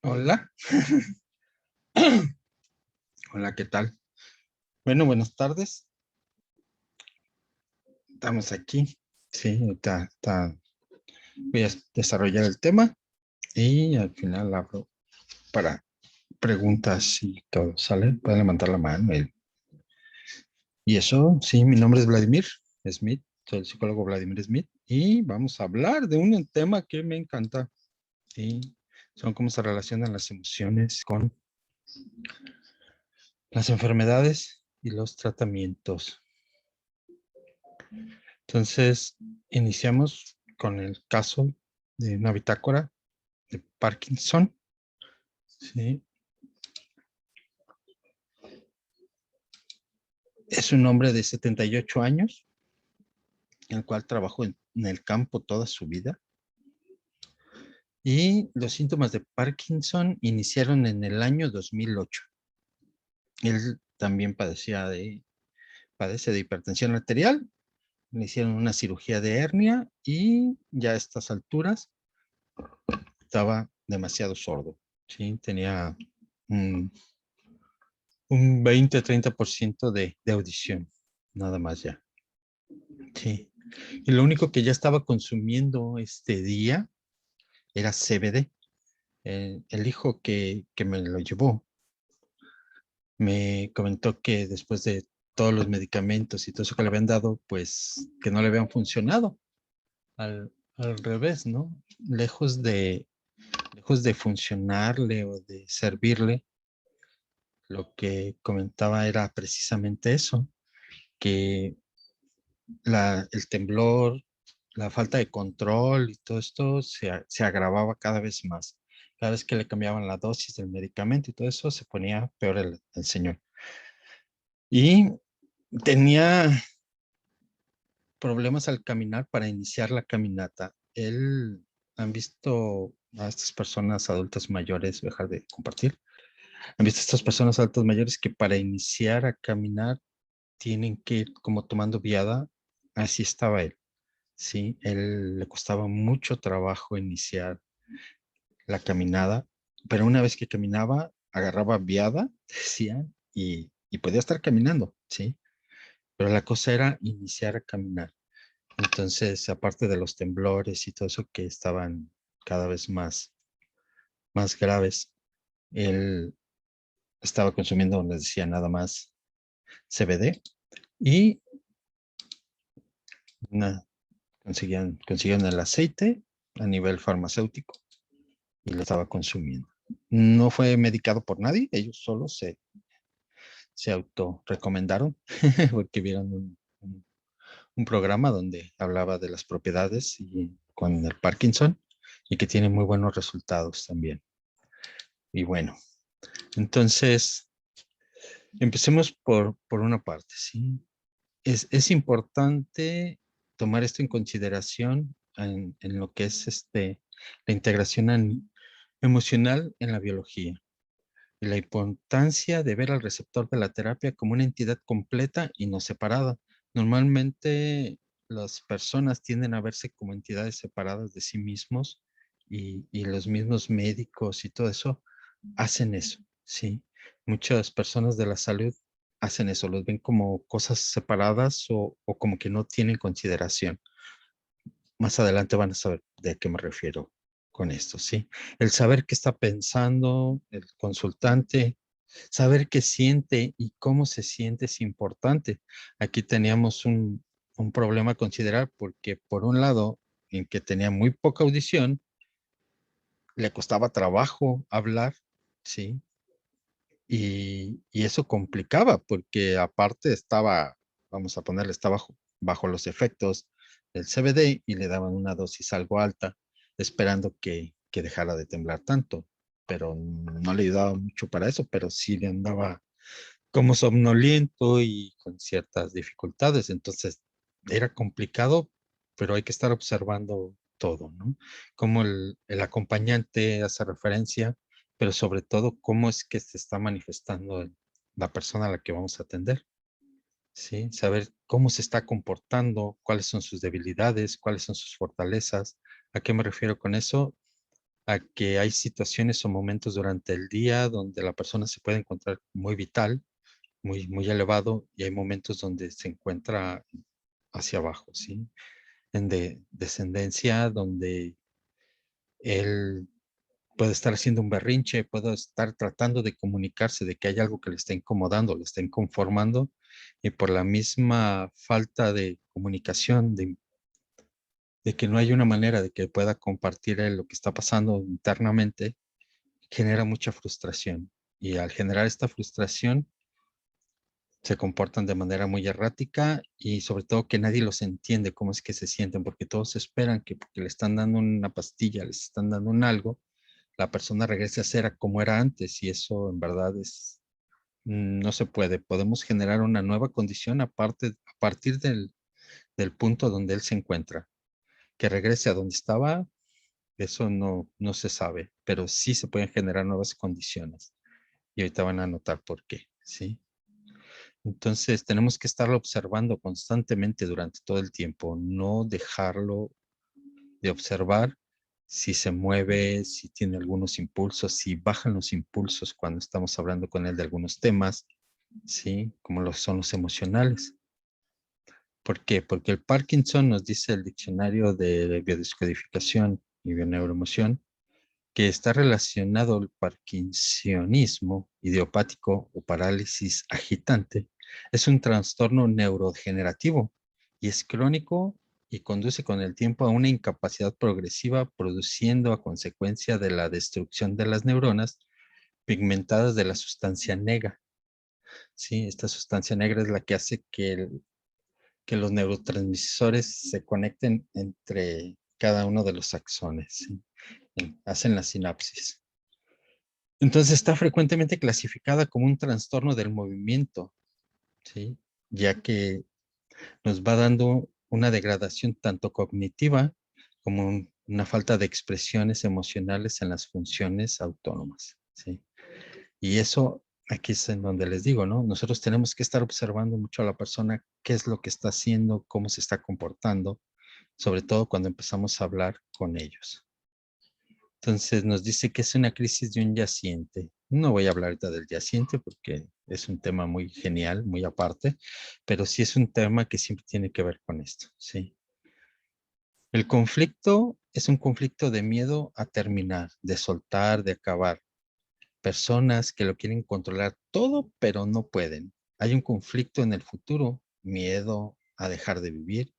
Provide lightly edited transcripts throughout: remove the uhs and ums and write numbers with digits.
Hola, hola, ¿qué tal? Bueno, buenas tardes. Estamos aquí. Sí, voy a desarrollar el tema y al final abro para preguntas y todo, ¿sale? Pueden levantar la mano. Y eso, sí, mi nombre es Vladimir Smith, soy el psicólogo Vladimir Smith y vamos a hablar de un tema que me encanta y son cómo se relacionan las emociones con las enfermedades y los tratamientos. Entonces, iniciamos con el caso de una bitácora de Parkinson. ¿Sí? Es un hombre de 78 años, el cual trabajó en el campo toda su vida. Y los síntomas de Parkinson iniciaron en el año 2008. Él también padece de hipertensión arterial. Le hicieron una cirugía de hernia y ya a estas alturas estaba demasiado sordo. ¿Sí? Tenía un, un 20-30% de audición, nada más ya. Sí. Y lo único que ya estaba consumiendo este día era CBD. El hijo que me lo llevó me comentó que después de todos los medicamentos y todo eso que le habían dado, pues que no le habían funcionado. Al revés, ¿no? Lejos de funcionarle o de servirle, lo que comentaba era precisamente eso, que el temblor, la falta de control y todo esto se agravaba cada vez más. Cada vez que le cambiaban la dosis del medicamento y todo eso, se ponía peor el señor. Y tenía problemas al caminar para iniciar la caminata. Han visto a estas personas adultas mayores, dejar de compartir, han visto a estas personas adultas mayores que para iniciar a caminar tienen que ir como tomando viada. Así estaba él. Sí, él le costaba mucho trabajo iniciar la caminada, pero una vez que caminaba, agarraba viada, decían, y podía estar caminando, ¿sí? Pero la cosa era iniciar a caminar. Entonces, aparte de los temblores y todo eso que estaban cada vez más graves, él estaba consumiendo, les decía, nada más CBD y una, consiguieron el aceite a nivel farmacéutico y lo estaba consumiendo. No fue medicado por nadie, ellos solos se autorrecomendaron porque vieron un programa donde hablaba de las propiedades y con el Parkinson y que tiene muy buenos resultados también. Y bueno, entonces empecemos por una parte, ¿sí? Es importante tomar esto en consideración en lo que es la integración emocional en la biología y la importancia de ver al receptor de la terapia como una entidad completa y no separada. Normalmente las personas tienden a verse como entidades separadas de sí mismos y los mismos médicos y todo eso hacen eso, ¿sí? Muchas personas de la salud hacen eso, los ven como cosas separadas o como que no tienen consideración. Más adelante van a saber de qué me refiero con esto, ¿sí? El saber qué está pensando el consultante, saber qué siente y cómo se siente es importante. Aquí teníamos un problema a considerar porque por un lado, en que tenía muy poca audición, le costaba trabajo hablar, ¿sí? Y eso complicaba porque aparte estaba, vamos a ponerle, estaba bajo los efectos del CBD y le daban una dosis algo alta, esperando que dejara de temblar tanto, pero no le ayudaba mucho para eso, pero sí le andaba como somnoliento y con ciertas dificultades. Entonces era complicado, pero hay que estar observando todo, ¿no? Cómo el acompañante hace referencia, pero sobre todo cómo es que se está manifestando la persona a la que vamos a atender, ¿sí? Saber cómo se está comportando, cuáles son sus debilidades, cuáles son sus fortalezas. ¿A qué me refiero con eso? a que hay situaciones o momentos durante el día donde la persona se puede encontrar muy vital, muy elevado, y hay momentos donde se encuentra hacia abajo, ¿sí? En descendencia, donde él puede estar haciendo un berrinche, puede estar tratando de comunicarse de que hay algo que le está incomodando, le está inconformando, y por la misma falta de comunicación, de que no hay una manera de que pueda compartir él lo que está pasando internamente, genera mucha frustración. Y al generar esta frustración, se comportan de manera muy errática y sobre todo que nadie los entiende cómo es que se sienten, porque todos esperan que porque le están dando una pastilla, les están dando un algo, la persona regrese a ser como era antes, y eso en verdad no se puede. Podemos generar una nueva condición a partir del punto donde él se encuentra. Que regrese a donde estaba, eso no se sabe, pero sí se pueden generar nuevas condiciones. Y ahorita van a notar por qué, ¿sí? Entonces tenemos que estarlo observando constantemente durante todo el tiempo, no dejarlo de observar si se mueve, si tiene algunos impulsos, si bajan los impulsos cuando estamos hablando con él de algunos temas, ¿sí? Como son los emocionales. ¿Por qué? Porque el Parkinson, nos dice el diccionario de biodescodificación y bioneuroemoción, que está relacionado al parkinsonismo idiopático o parálisis agitante. Es un trastorno neurodegenerativo y es crónico y conduce con el tiempo a una incapacidad progresiva, produciendo a consecuencia de la destrucción de las neuronas pigmentadas de la sustancia negra. Sí, esta sustancia negra es la que hace que los neurotransmisores se conecten entre cada uno de los axones, ¿sí? Hacen la sinapsis. Entonces está frecuentemente clasificada como un trastorno del movimiento, ¿sí? Ya que nos va dando una degradación tanto cognitiva como una falta de expresiones emocionales en las funciones autónomas, ¿sí? Y eso aquí es en donde les digo, ¿no? Nosotros tenemos que estar observando mucho a la persona, qué es lo que está haciendo, cómo se está comportando, sobre todo cuando empezamos a hablar con ellos. Entonces nos dice que es una crisis de un yaciente. No voy a hablar ahorita del yaciente porque es un tema muy genial, muy aparte, pero sí es un tema que siempre tiene que ver con esto, ¿sí? El conflicto es un conflicto de miedo a terminar, de soltar, de acabar. Personas que lo quieren controlar todo, pero no pueden. Hay un conflicto en el futuro, miedo a dejar de vivir.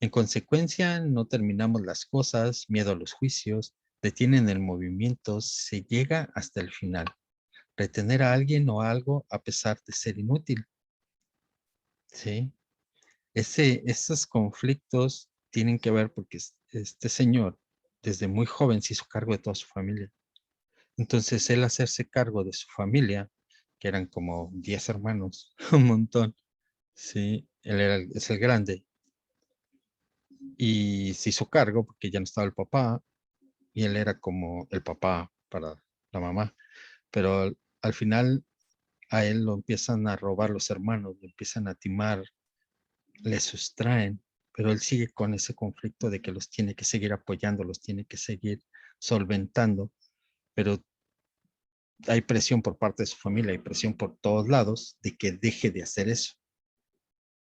En consecuencia, no terminamos las cosas, miedo a los juicios, detienen el movimiento, se llega hasta el final. Retener a alguien o algo a pesar de ser inútil, ¿sí? Esos conflictos tienen que ver porque este señor desde muy joven se hizo cargo de toda su familia. Entonces, él hacerse cargo de su familia, que eran como 10 hermanos, un montón, ¿sí? Es el grande, y se hizo cargo porque ya no estaba el papá, y él era como el papá para la mamá, pero al final a él lo empiezan a robar los hermanos, lo empiezan a timar, le sustraen, pero él sigue con ese conflicto de que los tiene que seguir apoyando, los tiene que seguir solventando, pero hay presión por parte de su familia, hay presión por todos lados de que deje de hacer eso.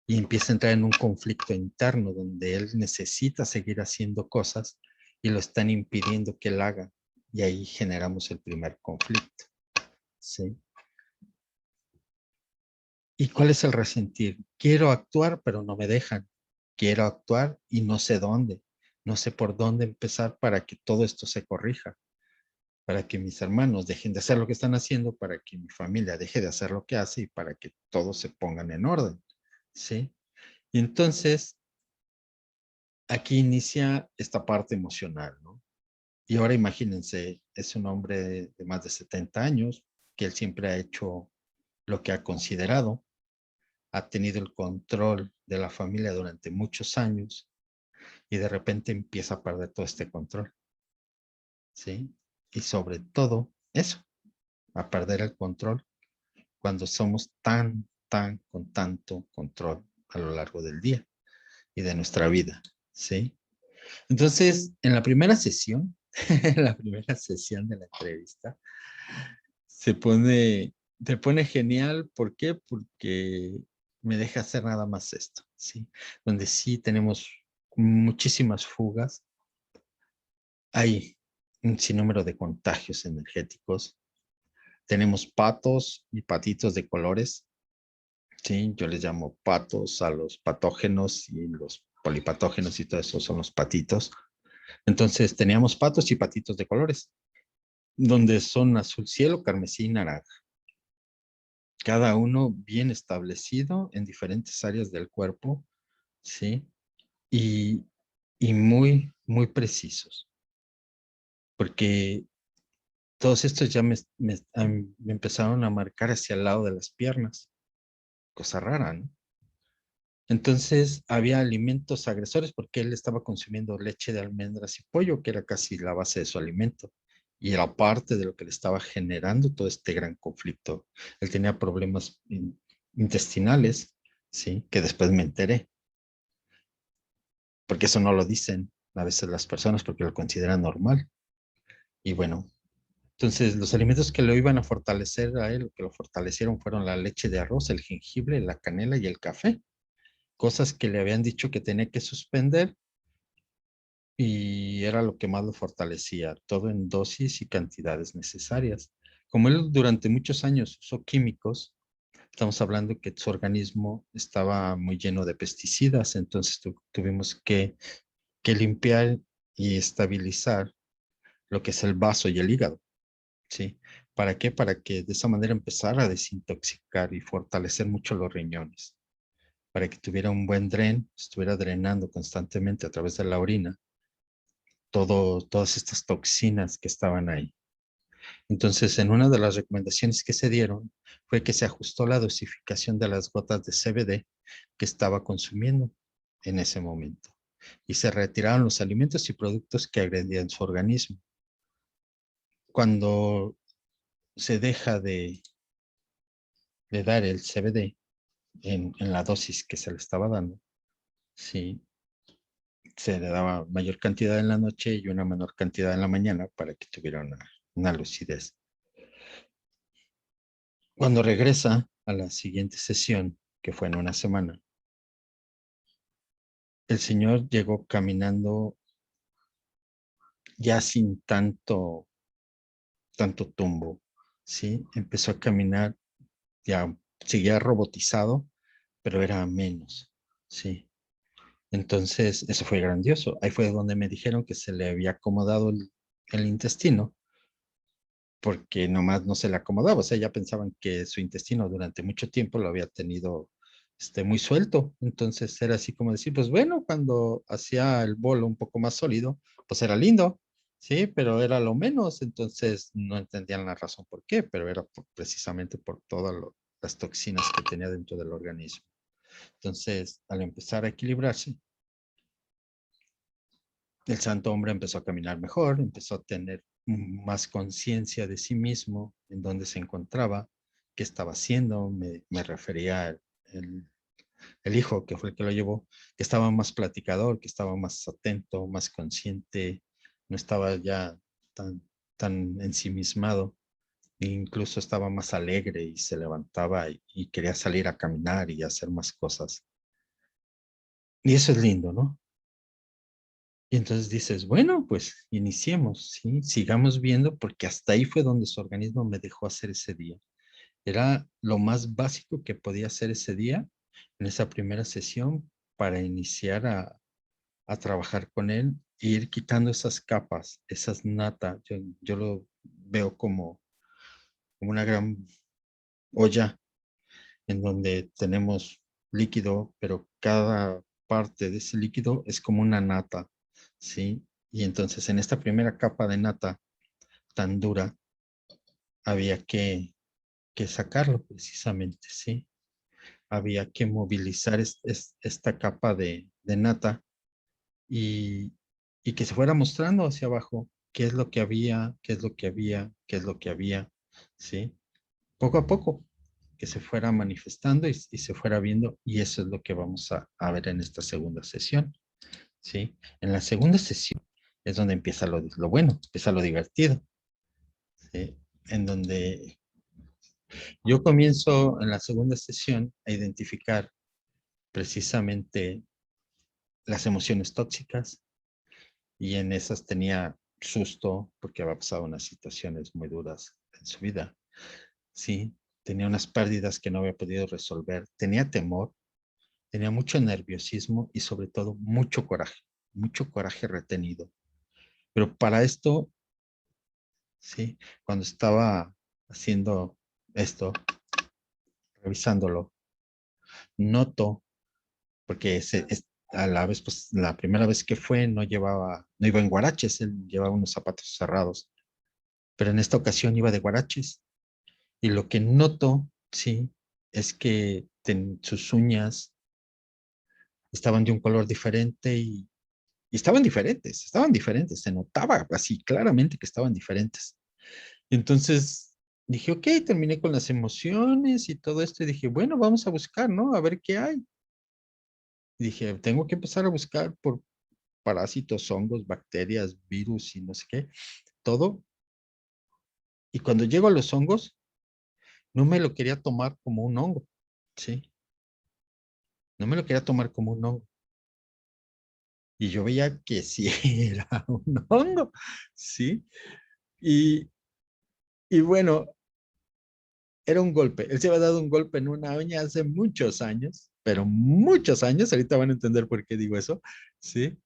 Y empieza a entrar en un conflicto interno donde él necesita seguir haciendo cosas y lo están impidiendo que él haga. Y ahí generamos el primer conflicto, ¿sí? ¿Y cuál es el resentir? Quiero actuar, pero no me dejan. Quiero actuar y no sé dónde. No sé por dónde empezar para que todo esto se corrija, para que mis hermanos dejen de hacer lo que están haciendo, para que mi familia deje de hacer lo que hace y para que todos se pongan en orden, ¿sí? Y entonces, aquí inicia esta parte emocional, ¿no? Y ahora imagínense, es un hombre de más de 70 años, que él siempre ha hecho lo que ha considerado, ha tenido el control de la familia durante muchos años y de repente empieza a perder todo este control, ¿sí? Y sobre todo eso, a perder el control cuando somos con tanto control a lo largo del día y de nuestra vida, ¿sí? Entonces, en la primera sesión, en la primera sesión de la entrevista, se pone, te pone genial. ¿Por qué? Porque me deja hacer nada más esto, ¿sí? Donde sí tenemos muchísimas fugas, hay un sinnúmero de contagios energéticos, tenemos patos y patitos de colores, ¿sí? Yo les llamo patos a los patógenos y los polipatógenos y todo eso son los patitos. Entonces teníamos patos y patitos de colores, donde son azul cielo, carmesí y naranja. Cada uno bien establecido en diferentes áreas del cuerpo, ¿sí? Y, y muy, muy precisos, porque todos estos ya me empezaron a marcar hacia el lado de las piernas, cosa rara, ¿no? Entonces había alimentos agresores porque él estaba consumiendo leche de almendras y pollo, que era casi la base de su alimento. Y era parte de lo que le estaba generando todo este gran conflicto. Él tenía problemas intestinales, ¿sí? Que después me enteré, porque eso no lo dicen a veces las personas porque lo consideran normal. Y bueno, entonces los alimentos que lo iban a fortalecer a él, que lo fortalecieron fueron la leche de arroz, el jengibre, la canela y el café. Cosas que le habían dicho que tenía que suspender y era lo que más lo fortalecía, todo en dosis y cantidades necesarias. Como él durante muchos años usó químicos, estamos hablando que su organismo estaba muy lleno de pesticidas, entonces tuvimos que limpiar y estabilizar lo que es el vaso y el hígado, ¿sí? ¿Para qué? Para que de esa manera empezara a desintoxicar y fortalecer mucho los riñones, para que tuviera un buen dren, estuviera drenando constantemente a través de la orina todas estas toxinas que estaban ahí. Entonces, en una de las recomendaciones que se dieron fue que se ajustó la dosificación de las gotas de CBD que estaba consumiendo en ese momento y se retiraron los alimentos y productos que agredían su organismo. Cuando se deja de dar el CBD en la dosis que se le estaba dando, sí, se le daba mayor cantidad en la noche y una menor cantidad en la mañana para que tuviera una lucidez. Cuando regresa a la siguiente sesión, que fue en una semana, el señor llegó caminando ya sin tanto tumbo, ¿sí? Empezó a caminar, ya seguía robotizado, pero era menos, ¿sí? Entonces, eso fue grandioso. Ahí fue donde me dijeron que se le había acomodado el intestino, porque nomás no se le acomodaba. O sea, ya pensaban que su intestino durante mucho tiempo lo había tenido muy suelto. Entonces era así como decir, pues bueno, cuando hacía el bolo un poco más sólido, pues era lindo, sí, pero era lo menos. Entonces no entendían la razón por qué, pero era precisamente por todas las toxinas que tenía dentro del organismo. Entonces, al empezar a equilibrarse, el santo hombre empezó a caminar mejor, empezó a tener más conciencia de sí mismo, en dónde se encontraba, qué estaba haciendo. Me refería el hijo, que fue el que lo llevó, que estaba más platicador, que estaba más atento, más consciente, no estaba ya tan ensimismado, e incluso estaba más alegre y se levantaba y quería salir a caminar y hacer más cosas. Y eso es lindo, ¿no? Y entonces dices, bueno, pues iniciemos, ¿sí? Sigamos viendo, porque hasta ahí fue donde su organismo me dejó hacer ese día. Era lo más básico que podía hacer ese día, en esa primera sesión, para iniciar a trabajar con él e ir quitando esas capas, esas natas. Yo lo veo como una gran olla en donde tenemos líquido, pero cada parte de ese líquido es como una nata, ¿sí? Y entonces en esta primera capa de nata tan dura, había que sacarlo precisamente, ¿sí? Había que movilizar esta capa de nata y, y que se fuera mostrando hacia abajo qué es lo que había, qué es lo que había, qué es lo que había, ¿sí? Poco a poco, que se fuera manifestando y se fuera viendo, y eso es lo que vamos a ver en esta segunda sesión, ¿sí? En la segunda sesión es donde empieza lo bueno, empieza lo divertido, ¿sí? En donde yo comienzo en la segunda sesión a identificar precisamente las emociones tóxicas y en esas tenía susto porque había pasado unas situaciones muy duras en su vida, ¿sí? Tenía unas pérdidas que no había podido resolver, tenía temor, tenía mucho nerviosismo y sobre todo mucho coraje retenido. Pero para esto, sí, cuando estaba haciendo esto, revisándolo, noto, porque a la vez, pues la primera vez que fue no iba en guaraches, él llevaba unos zapatos cerrados, pero en esta ocasión iba de guaraches. Y lo que noto, sí, es que sus uñas estaban de un color diferente y estaban diferentes, se notaba así claramente que estaban diferentes. Y entonces dije, ok, terminé con las emociones y todo esto y dije, bueno, vamos a buscar, ¿no? A ver qué hay. Y dije, tengo que empezar a buscar por parásitos, hongos, bacterias, virus y no sé qué, todo. Y cuando llego a los hongos, no me lo quería tomar como un hongo, ¿sí? No me lo quería tomar como un hongo. Y yo veía que sí era un hongo, ¿sí? Y, y bueno, era un golpe. Él se había dado un golpe en una uña hace muchos años, pero muchos años. Ahorita van a entender por qué digo eso, ¿sí?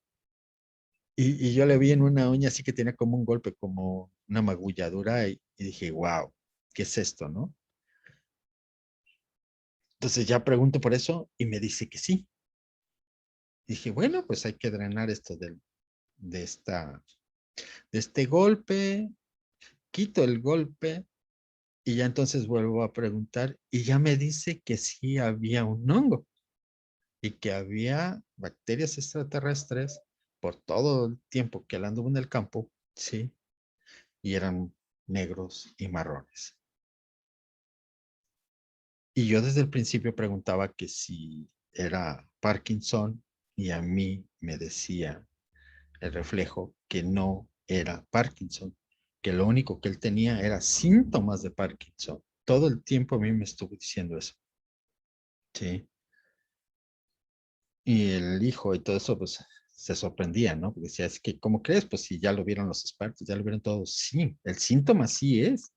Y yo le vi en una uña así que tenía como un golpe, como una magulladura, y dije, wow, ¿qué es esto, no? Entonces ya pregunto por eso y me dice que sí. Dije, bueno, pues hay que drenar esto de, esta, de este golpe, quito el golpe y ya entonces vuelvo a preguntar y ya me dice que sí había un hongo y que había bacterias extraterrestres por todo el tiempo que él anduvo en el campo, sí, y eran negros y marrones. Y yo desde el principio preguntaba que si era Parkinson y a mí me decía el reflejo que no era Parkinson, que lo único que él tenía era síntomas de Parkinson. Todo el tiempo a mí me estuvo diciendo eso, sí. Y el hijo y todo eso, pues se sorprendía, ¿no? Porque decía, es que, ¿cómo crees? Pues si ya lo vieron los expertos, ya lo vieron todos. Sí, el síntoma sí es,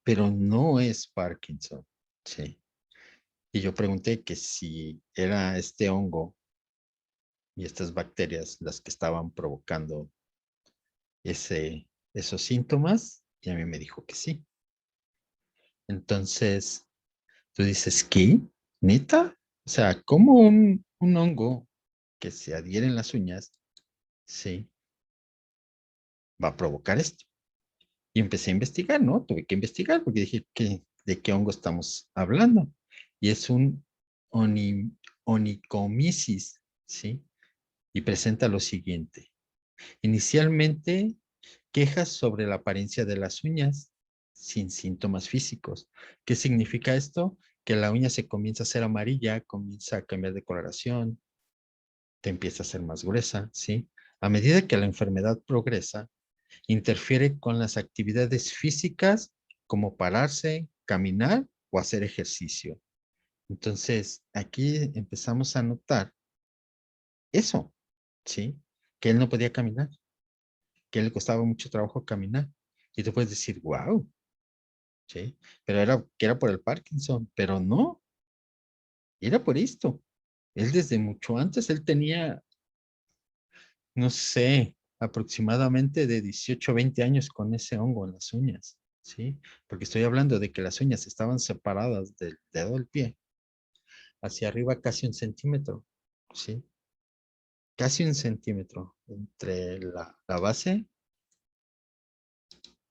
pero no es Parkinson, sí. Y yo pregunté que si era este hongo y estas bacterias las que estaban provocando esos síntomas, y a mí me dijo que sí. Entonces, tú dices, ¿qué? ¿Neta? O sea, ¿cómo un hongo que se adhiere en las uñas, sí, va a provocar esto? Y empecé a investigar, ¿no? Tuve que investigar porque dije, ¿de qué hongo estamos hablando? Y es un oni, onicomisis, ¿sí? Y presenta lo siguiente. Inicialmente, quejas sobre la apariencia de las uñas sin síntomas físicos. ¿Qué significa esto? Que la uña se comienza a hacer amarilla, comienza a cambiar de coloración, te empieza a hacer más gruesa, ¿sí? A medida que la enfermedad progresa, interfiere con las actividades físicas como pararse, caminar o hacer ejercicio. Entonces, aquí empezamos a notar eso, ¿sí? Que él no podía caminar, que él le costaba mucho trabajo caminar. Y tú puedes decir, wow, ¿sí? Pero era que era por el Parkinson, pero no, era por esto. Él desde mucho antes, él tenía, no sé, aproximadamente de 18 a 20 años con ese hongo en las uñas, ¿sí? Porque estoy hablando de que las uñas estaban separadas del dedo del pie hacia arriba casi 1 centímetro, ¿sí? Casi 1 centímetro entre la base,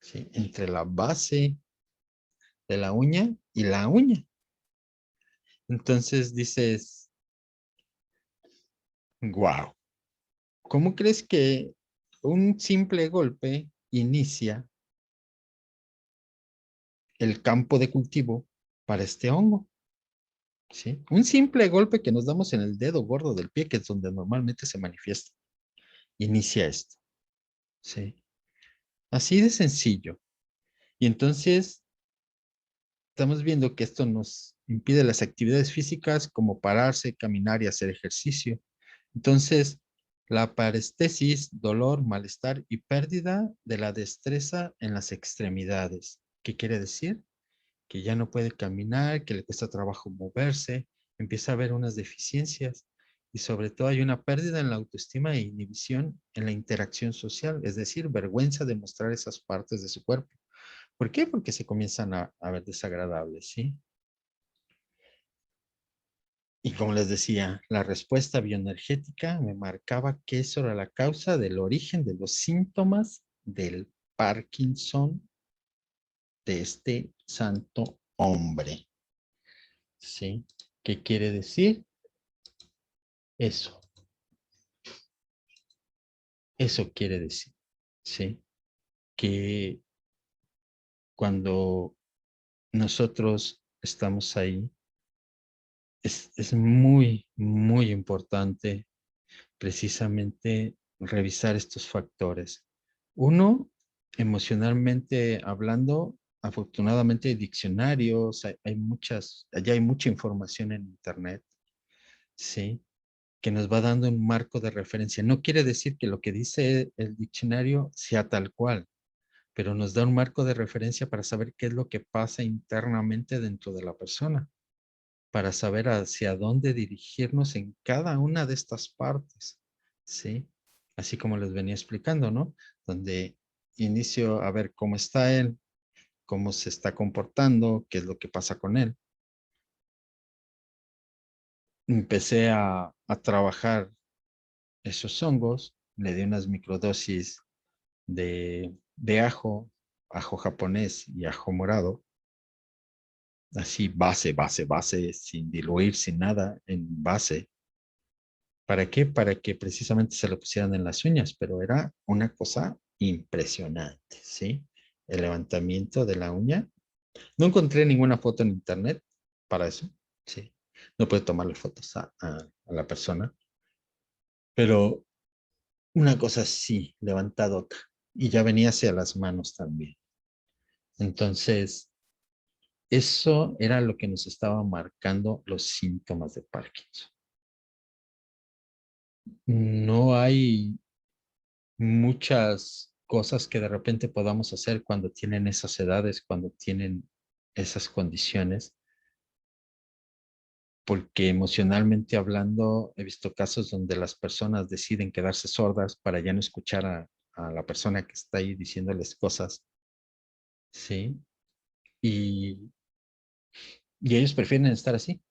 ¿sí? Entre la base de la uña y la uña. Entonces dices, wow, ¿cómo crees que un simple golpe inicia el campo de cultivo para este hongo? ¿Sí? Un simple golpe que nos damos en el dedo gordo del pie, que es donde normalmente se manifiesta, inicia esto. ¿sí? Así de sencillo. Y entonces estamos viendo que esto nos impide las actividades físicas como pararse, caminar y hacer ejercicio. Entonces, la parestesis, dolor, malestar y pérdida de la destreza en las extremidades. ¿Qué quiere decir? Que ya no puede caminar, que le cuesta trabajo moverse, empieza a haber unas deficiencias y sobre todo hay una pérdida en la autoestima e inhibición en la interacción social, es decir, vergüenza de mostrar esas partes de su cuerpo. ¿Por qué? Porque se comienzan a ver desagradables, ¿sí? Y como les decía, la respuesta bioenergética me marcaba que eso era la causa del origen de los síntomas del Parkinson de este santo hombre. ¿Sí? ¿Qué quiere decir? Eso. Eso quiere decir. ¿Sí? Que cuando nosotros estamos ahí, es muy, muy importante precisamente revisar estos factores. Uno, emocionalmente hablando, afortunadamente hay diccionarios, hay muchas, ya hay mucha información en internet, ¿sí? Que nos va dando un marco de referencia. No quiere decir que lo que dice el diccionario sea tal cual, pero nos da un marco de referencia para saber qué es lo que pasa internamente dentro de la persona, para saber hacia dónde dirigirnos en cada una de estas partes, ¿sí? Así como les venía explicando, ¿no? Donde inicio a ver cómo está él, cómo se está comportando, qué es lo que pasa con él. Empecé a trabajar esos hongos, le di unas microdosis de ajo, ajo japonés y ajo morado, así base, sin diluir, sin nada, en base. ¿Para qué? Para que precisamente se lo pusieran en las uñas, pero era una cosa impresionante, ¿sí? El levantamiento de la uña. No encontré ninguna foto en internet para eso, ¿sí? No puedo tomarle fotos a la persona, pero una cosa sí, levantadota. Y ya venía hacia las manos también. Entonces, eso era lo que nos estaba marcando los síntomas de Parkinson. No hay muchas cosas que de repente podamos hacer cuando tienen esas edades, cuando tienen esas condiciones, porque emocionalmente hablando, he visto casos donde las personas deciden quedarse sordas para ya no escuchar a la persona que está ahí diciéndoles cosas, ¿sí? Y, y ellos prefieren estar así,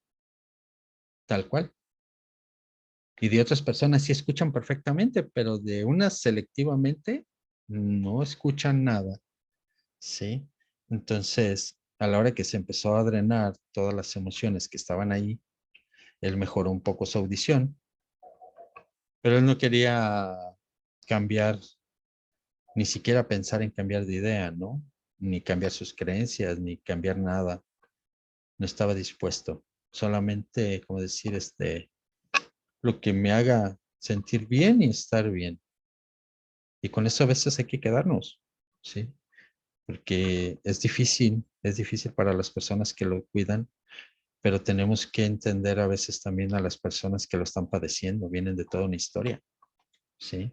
tal cual. Y de otras personas sí escuchan perfectamente, pero de unas selectivamente no escuchan nada. ¿Sí? Entonces, a la hora que se empezó a drenar todas las emociones que estaban ahí, él mejoró un poco su audición, pero él no quería cambiar, ni siquiera pensar en cambiar de idea, ¿no? Ni cambiar sus creencias, ni cambiar nada. No estaba dispuesto. Solamente, como decir, lo que me haga sentir bien y estar bien. Y con eso a veces hay que quedarnos, ¿sí? Porque es difícil para las personas que lo cuidan, pero tenemos que entender a veces también a las personas que lo están padeciendo, vienen de toda una historia, ¿sí?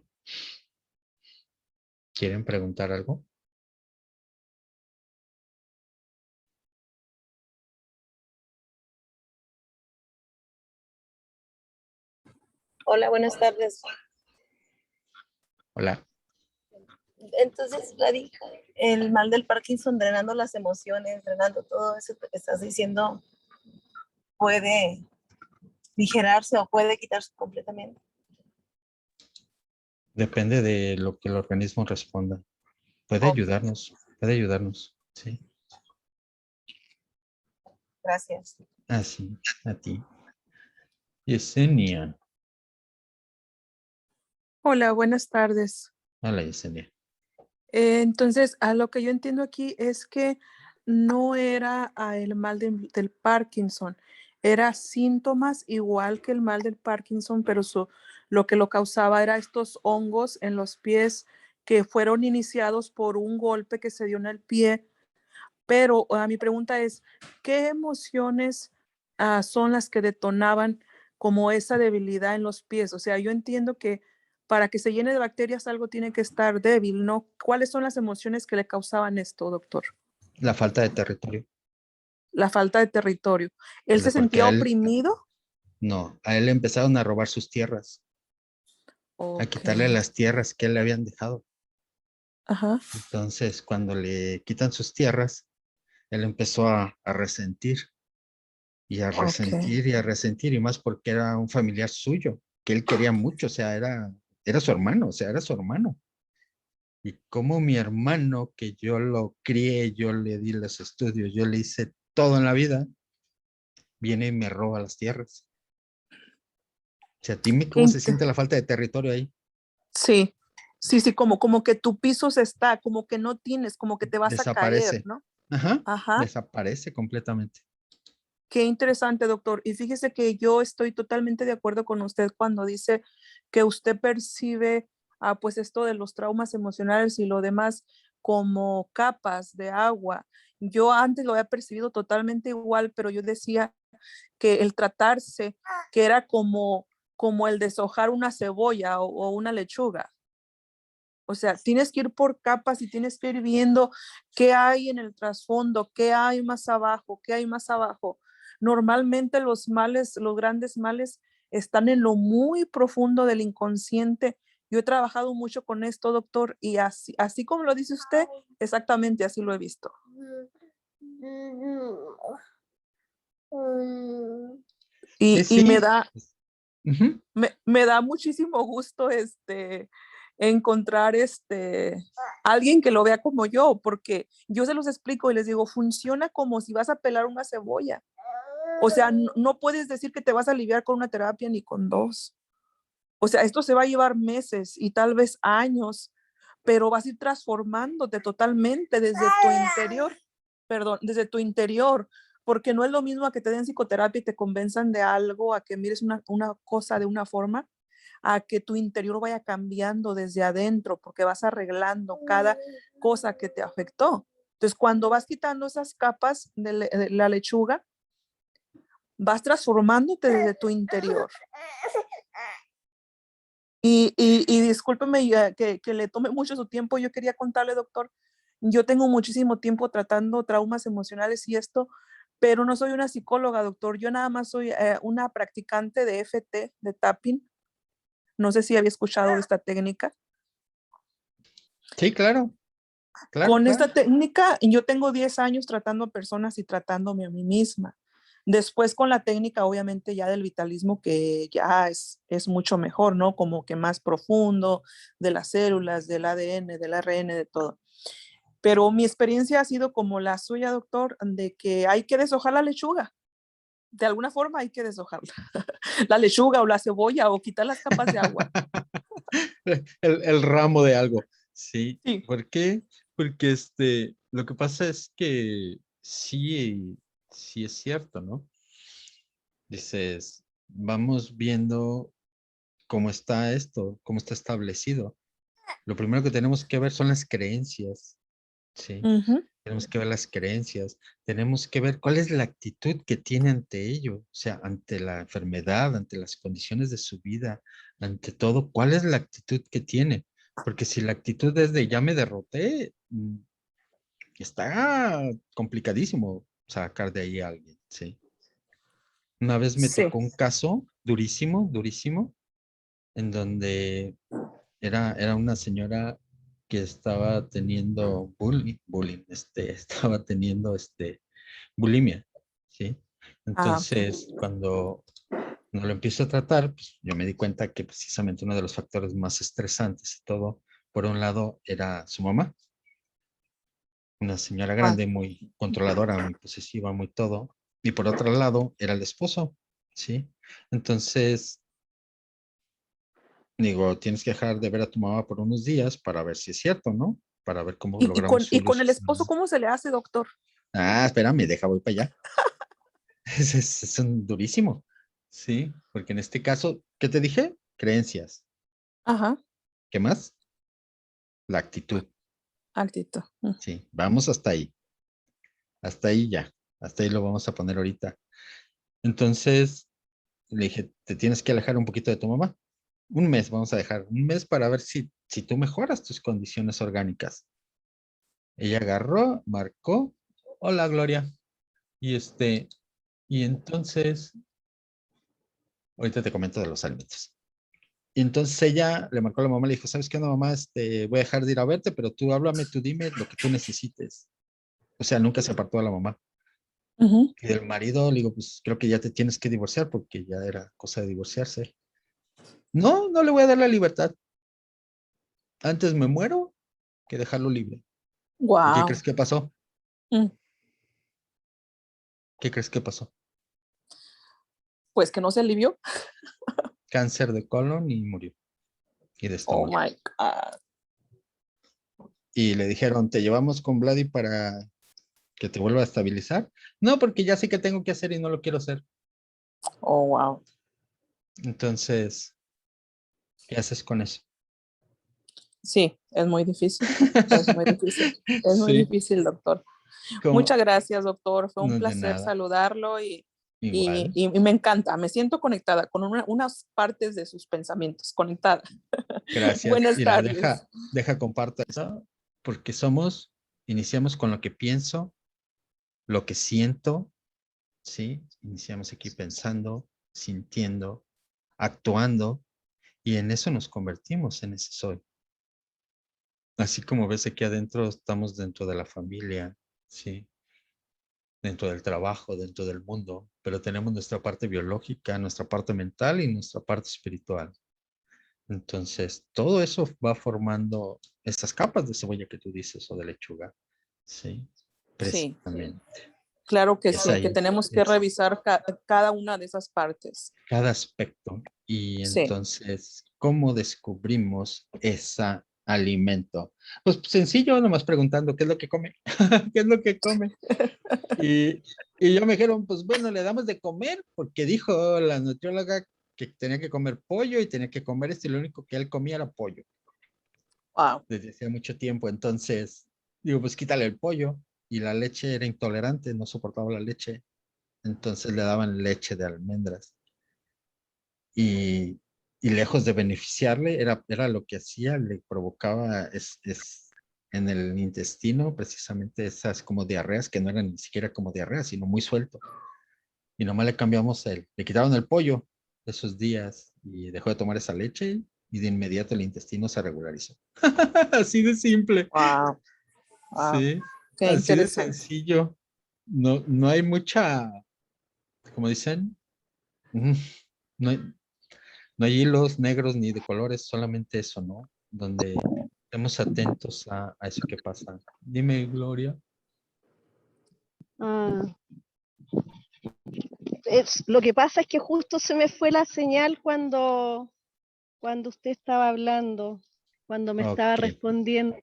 ¿Quieren preguntar algo? Hola, buenas tardes. Hola. Entonces, Vladi, el mal del Parkinson, drenando las emociones, drenando todo eso que estás diciendo, puede aligerarse o puede quitarse completamente. Depende de lo que el organismo responda. Ok, puede ayudarnos, ¿sí? gracias. Así, a ti. Yesenia. Hola, buenas tardes. Hola, Yesenia. Entonces, a lo que yo entiendo aquí es que no era el mal del Parkinson, era síntomas igual que el mal del Parkinson, pero lo que lo causaba era estos hongos en los pies que fueron iniciados por un golpe que se dio en el pie, pero mi pregunta es, ¿qué emociones son las que detonaban como esa debilidad en los pies? O sea, yo entiendo que para que se llene de bacterias algo tiene que estar débil, ¿no? ¿Cuáles son las emociones que le causaban esto, doctor? La falta de territorio. La falta de territorio. ¿Él se Porque sentía oprimido? no, a él le empezaron a robar sus tierras, a Ok. quitarle las tierras que él le habían dejado. Ajá. Entonces, cuando le quitan sus tierras, él empezó a resentir y a Ok. resentir y a resentir, y más porque era un familiar suyo, que él quería mucho, o sea, era su hermano, o sea, era su hermano. Y como mi hermano, que yo lo crié, yo le di los estudios, yo le hice todo en la vida, viene y me roba las tierras. O sea, dime Qué cómo se inte- siente la falta de territorio ahí. Sí, sí, como que tu piso se está, como que no tienes, como que te vas a caer, Desaparece. ¿no? Ajá, Ajá. desaparece completamente. Qué interesante, doctor. Y fíjese que yo estoy totalmente de acuerdo con usted cuando dice que usted percibe, pues esto de los traumas emocionales y lo demás como capas de agua. Yo antes lo había percibido totalmente igual, pero yo decía que el tratarse, que era como el deshojar una cebolla o una lechuga. O sea, tienes que ir por capas y tienes que ir viendo qué hay en el trasfondo, qué hay más abajo, qué hay más abajo. Normalmente los males, los grandes males están en lo muy profundo del inconsciente. Yo he trabajado mucho con esto, doctor, y así como lo dice usted, exactamente así lo he visto. Sí, Y me sí. da, Ujú. me da muchísimo gusto encontrar alguien que lo vea como yo, porque yo se los explico y les digo, funciona como si vas a pelar una cebolla. O sea, no puedes decir que te vas a aliviar con una terapia ni con dos. O sea, esto se va a llevar meses y tal vez años, pero vas a ir transformándote totalmente desde tu interior, perdón, desde tu interior, porque no es lo mismo a que te den psicoterapia y te convenzan de algo, a que mires una cosa de una forma, a que tu interior vaya cambiando desde adentro, porque vas arreglando cada cosa que te afectó. Entonces, cuando vas quitando esas capas de la lechuga, vas transformándote desde tu interior. Y discúlpeme que le tome mucho su tiempo. Yo quería contarle, doctor, yo tengo muchísimo tiempo tratando traumas emocionales y esto, pero no soy una psicóloga, doctor. Yo nada más soy una practicante de FT, de tapping. No sé si había escuchado de esta técnica. Sí, claro, claro, Con claro. esta técnica, yo tengo 10 años tratando a personas y tratándome a mí misma. Después con la técnica, obviamente, ya del vitalismo, que ya es mucho mejor, ¿no? Como que más profundo, de las células, del ADN, del ARN, de todo. Pero mi experiencia ha sido como la suya, doctor, de que hay que deshojar la lechuga. De alguna forma hay que deshojarla. La lechuga o la cebolla o quitar las capas de agua. El ramo de algo. Sí. Sí. ¿Por qué? Porque lo que pasa es que sí, sí es cierto, ¿no? Dices, vamos viendo cómo está esto, cómo está establecido. Lo primero que tenemos que ver son las creencias, ¿sí? Ujú. Tenemos que ver las creencias, tenemos que ver cuál es la actitud que tiene ante ello, o sea, ante la enfermedad, ante las condiciones de su vida, ante todo, cuál es la actitud que tiene. Porque si la actitud es de ya me derroté, está complicadísimo sacar de ahí a alguien, ¿sí? Una vez me Sí. tocó un caso durísimo, durísimo, en donde era una señora que estaba teniendo bullying, estaba teniendo bulimia, ¿sí? Ok. Entonces, cuando no lo empiezo a tratar, pues yo me di cuenta que precisamente uno de los factores más estresantes y todo, por un lado, era su mamá, una señora Ah, grande, muy controladora, muy posesiva, muy todo, y por otro lado, era el esposo, ¿sí? Entonces, digo, tienes que dejar de ver a tu mamá por unos días para ver si es cierto, ¿no? Para ver cómo logramos y con el solucionar. esposo, ¿cómo se le hace, doctor? Espérame, deja, voy para allá. Es un durísimo, ¿sí? Porque en este caso, ¿qué te dije? Creencias. Ajá. ¿Qué más? la actitud. Actitud. Sí, vamos hasta ahí. Hasta ahí ya. Hasta ahí lo vamos a poner ahorita. Entonces, le dije, te tienes que alejar un poquito de tu mamá. Un mes, vamos a dejar un mes para ver si tú mejoras tus condiciones orgánicas. Ella agarró, marcó, hola Gloria. Y y entonces, ahorita te comento de los alimentos. Y entonces ella le marcó a la mamá, le dijo, ¿sabes qué onda, mamá? Voy a dejar de ir a verte, pero tú háblame, tú dime lo que tú necesites. O sea, nunca se apartó a la mamá. Ujú. Y del marido, le digo, pues creo que ya te tienes que divorciar porque ya era cosa de divorciarse. No, no le voy a dar la libertad. Antes me muero que dejarlo libre. ¿Y qué Wow. crees que pasó? Mm. ¿Qué crees que pasó? Pues que no se alivió. Cáncer de colon y murió. Y de Oh estómago. my God. Y le dijeron, te llevamos con Vladi para que te vuelva a estabilizar. No, porque ya sé que tengo que hacer y no lo quiero hacer. Oh, wow. Entonces, ¿qué haces con eso? Sí, es muy difícil. Es muy difícil. Es muy Sí, difícil, doctor. como, Muchas gracias, doctor. Fue un no de placer nada. saludarlo Igual. y me encanta. Me siento conectada con unas partes de sus pensamientos. Conectada. Gracias. Buenas Mira, tardes. deja comparto eso, porque iniciamos con lo que pienso, lo que siento, ¿sí? Iniciamos aquí pensando, sintiendo, actuando, y en eso nos convertimos, en ese soy. Así como ves aquí adentro, estamos dentro de la familia, ¿sí? Dentro del trabajo, dentro del mundo, pero tenemos nuestra parte biológica, nuestra parte mental y nuestra parte espiritual. Entonces, todo eso va formando estas capas de cebolla que tú dices o de lechuga. Sí, Sí, precisamente. claro que Es sí, que ahí, tenemos que es revisar cada una de esas partes. cada aspecto. Y Sí. entonces, ¿cómo descubrimos ese alimento? Pues sencillo, nomás preguntando, ¿qué es lo que come? ¿Qué es lo que come? Y, y yo me dijeron, pues bueno, le damos de comer, porque dijo la nutrióloga que tenía que comer pollo y tenía que comer esto, y lo único que él comía era pollo Wow. desde hacía mucho tiempo. Entonces, digo, pues quítale el pollo. Y la leche era intolerante, no soportaba la leche. Entonces le daban leche de almendras. Y, y lejos de beneficiarle, era lo que hacía, le provocaba en el intestino precisamente esas como diarreas que no eran ni siquiera como diarreas, sino muy suelto. Y nomás le cambiamos le quitaron el pollo esos días y dejó de tomar esa leche y de inmediato el intestino se regularizó. Así de simple. Wow. Wow. Sí, Qué así de interesante. sencillo. No, no hay mucha, como dicen, mm, no hay, no hay hilos negros ni de colores, solamente eso, ¿no? Donde estemos atentos a eso que pasa. Dime, Gloria. Ah, lo que pasa es que justo se me fue la señal cuando usted estaba hablando, cuando me estaba Ok, respondiendo.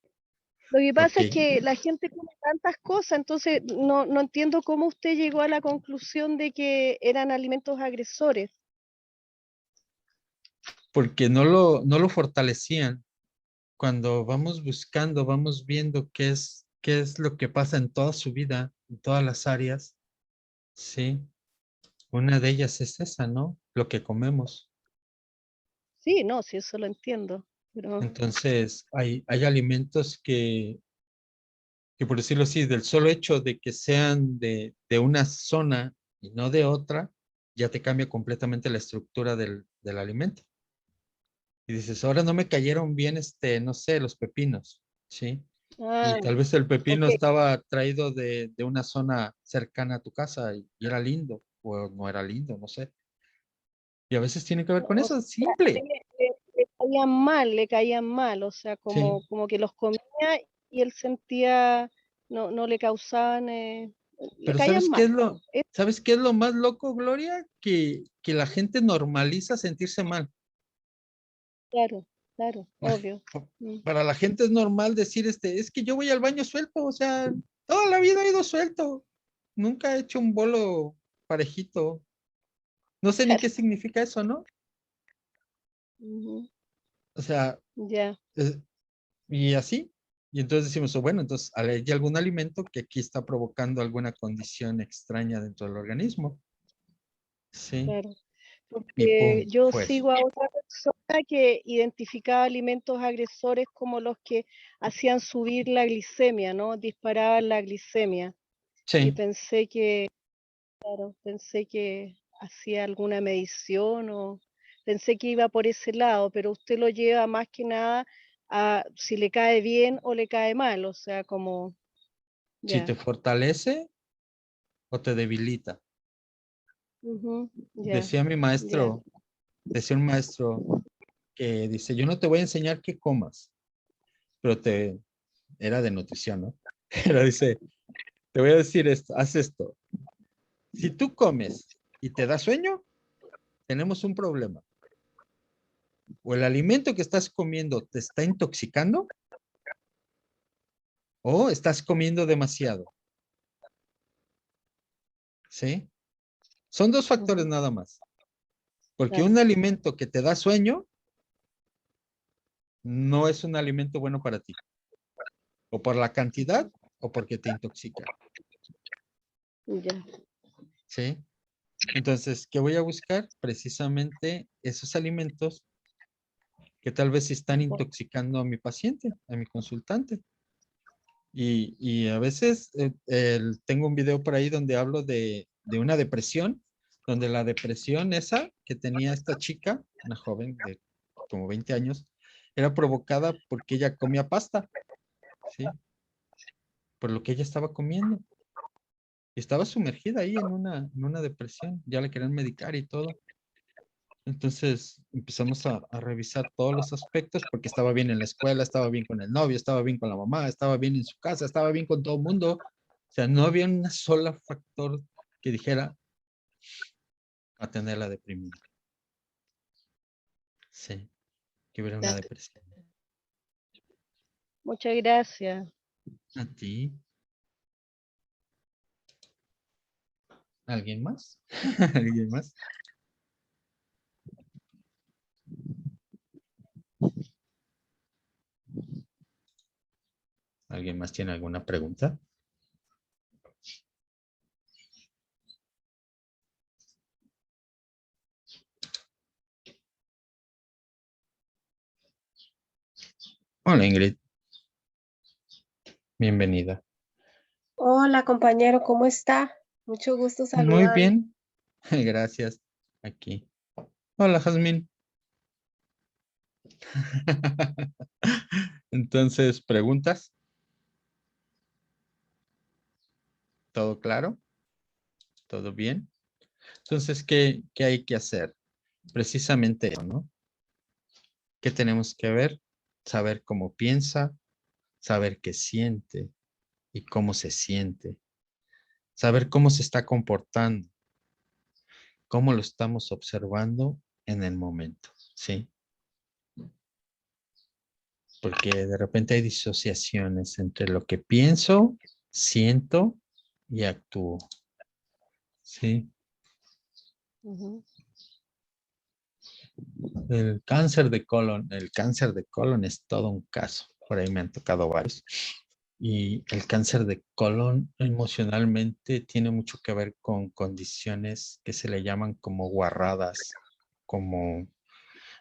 Lo que ok. pasa es que la gente come tantas cosas, entonces no entiendo cómo usted llegó a la conclusión de que eran alimentos agresores. Porque no lo fortalecían. Cuando vamos buscando, vamos viendo qué es lo que pasa en toda su vida, en todas las áreas, ¿sí? Una de ellas es esa, ¿no? Lo que comemos. Sí, no, sí, eso lo entiendo, pero Entonces, hay alimentos que, por decirlo así, del solo hecho de que sean de una zona y no de otra, ya te cambia completamente la estructura del alimento. Y dices, ahora no me cayeron bien, no sé, los pepinos, ¿sí? Y ah, tal vez el pepino ok. estaba traído de una zona cercana a tu casa y era lindo, o no era lindo, no sé. Y a veces tiene que ver con O eso, sea, simple. le caían mal, o sea, Sí, como que los comía y él sentía, no le causaban, le pero caían mal. ¿sabes qué es lo más loco, Gloria? Que la gente normaliza sentirse mal. Claro, claro, obvio. Mm. Para la gente es normal decir, es que yo voy al baño suelto, o sea, toda la vida he ido suelto. Nunca he hecho un bolo parejito. No sé ni qué significa eso, ¿no? Ujú, O sea, ya. es- Y así. Y entonces decimos, bueno, entonces hay algún alimento que aquí está provocando alguna condición extraña dentro del organismo. Sí. Claro. Y Porque pum, yo fue eso. sigo a otra persona que identificaba alimentos agresores como los que hacían subir la glicemia, ¿no? Disparaban la glicemia. Y Sí, pensé que, claro, pensé que hacía alguna medición o pensé que iba por ese lado, pero usted lo lleva más que nada a si le cae bien o le cae mal, o sea, como, si te ya, fortalece o te debilita. ujú, ya, Decía mi ya, maestro, decía un maestro que dice, yo no te voy a enseñar qué comas, pero era de nutrición, ¿no? Pero dice, te voy a decir esto, haz esto. Si tú comes y te da sueño, tenemos un problema. O el alimento que estás comiendo te está intoxicando o estás comiendo demasiado, ¿sí? Son dos factores ujú, nada más. Porque claro, un alimento que te da sueño no es un alimento bueno para ti. O por la cantidad o porque te intoxica, ya, ¿sí? Entonces, ¿qué voy a buscar? Precisamente esos alimentos que tal vez están intoxicando a mi paciente, a mi consultante. Y a veces tengo un video por ahí donde hablo de una depresión, donde la depresión esa que tenía esta chica, una joven de como 20 años, era provocada porque ella comía pasta, ¿sí? Por lo que ella estaba comiendo. Y estaba sumergida ahí en una depresión, ya la querían medicar y todo. Entonces empezamos a revisar todos los aspectos porque estaba bien en la escuela, estaba bien con el novio, estaba bien con la mamá, estaba bien en su casa, estaba bien con todo el mundo. O sea, no había un solo factor que dijera a tenerla deprimida. Sí, que hubiera una ya. depresión. Muchas gracias. ¿A ti? ¿Alguien más? ¿Alguien más? ¿Alguien más tiene alguna pregunta? Hola Ingrid, bienvenida. Hola compañero, ¿cómo está? Mucho gusto Muy saludarlo. bien, gracias. Aquí. Hola Jazmín. Entonces, ¿preguntas? ¿Todo claro? ¿Todo bien? Entonces, ¿qué hay que hacer? Precisamente eso, ¿no? ¿Qué tenemos que ver? Saber cómo piensa, saber qué siente y cómo se siente, saber cómo se está comportando, cómo lo estamos observando en el momento, ¿sí? Porque de repente hay disociaciones entre lo que pienso, siento y actúo, ¿sí? Ujú. El cáncer de colon es todo un caso. Por ahí me han tocado varios. Y el cáncer de colon emocionalmente tiene mucho que ver con condiciones que se le llaman como guarradas, como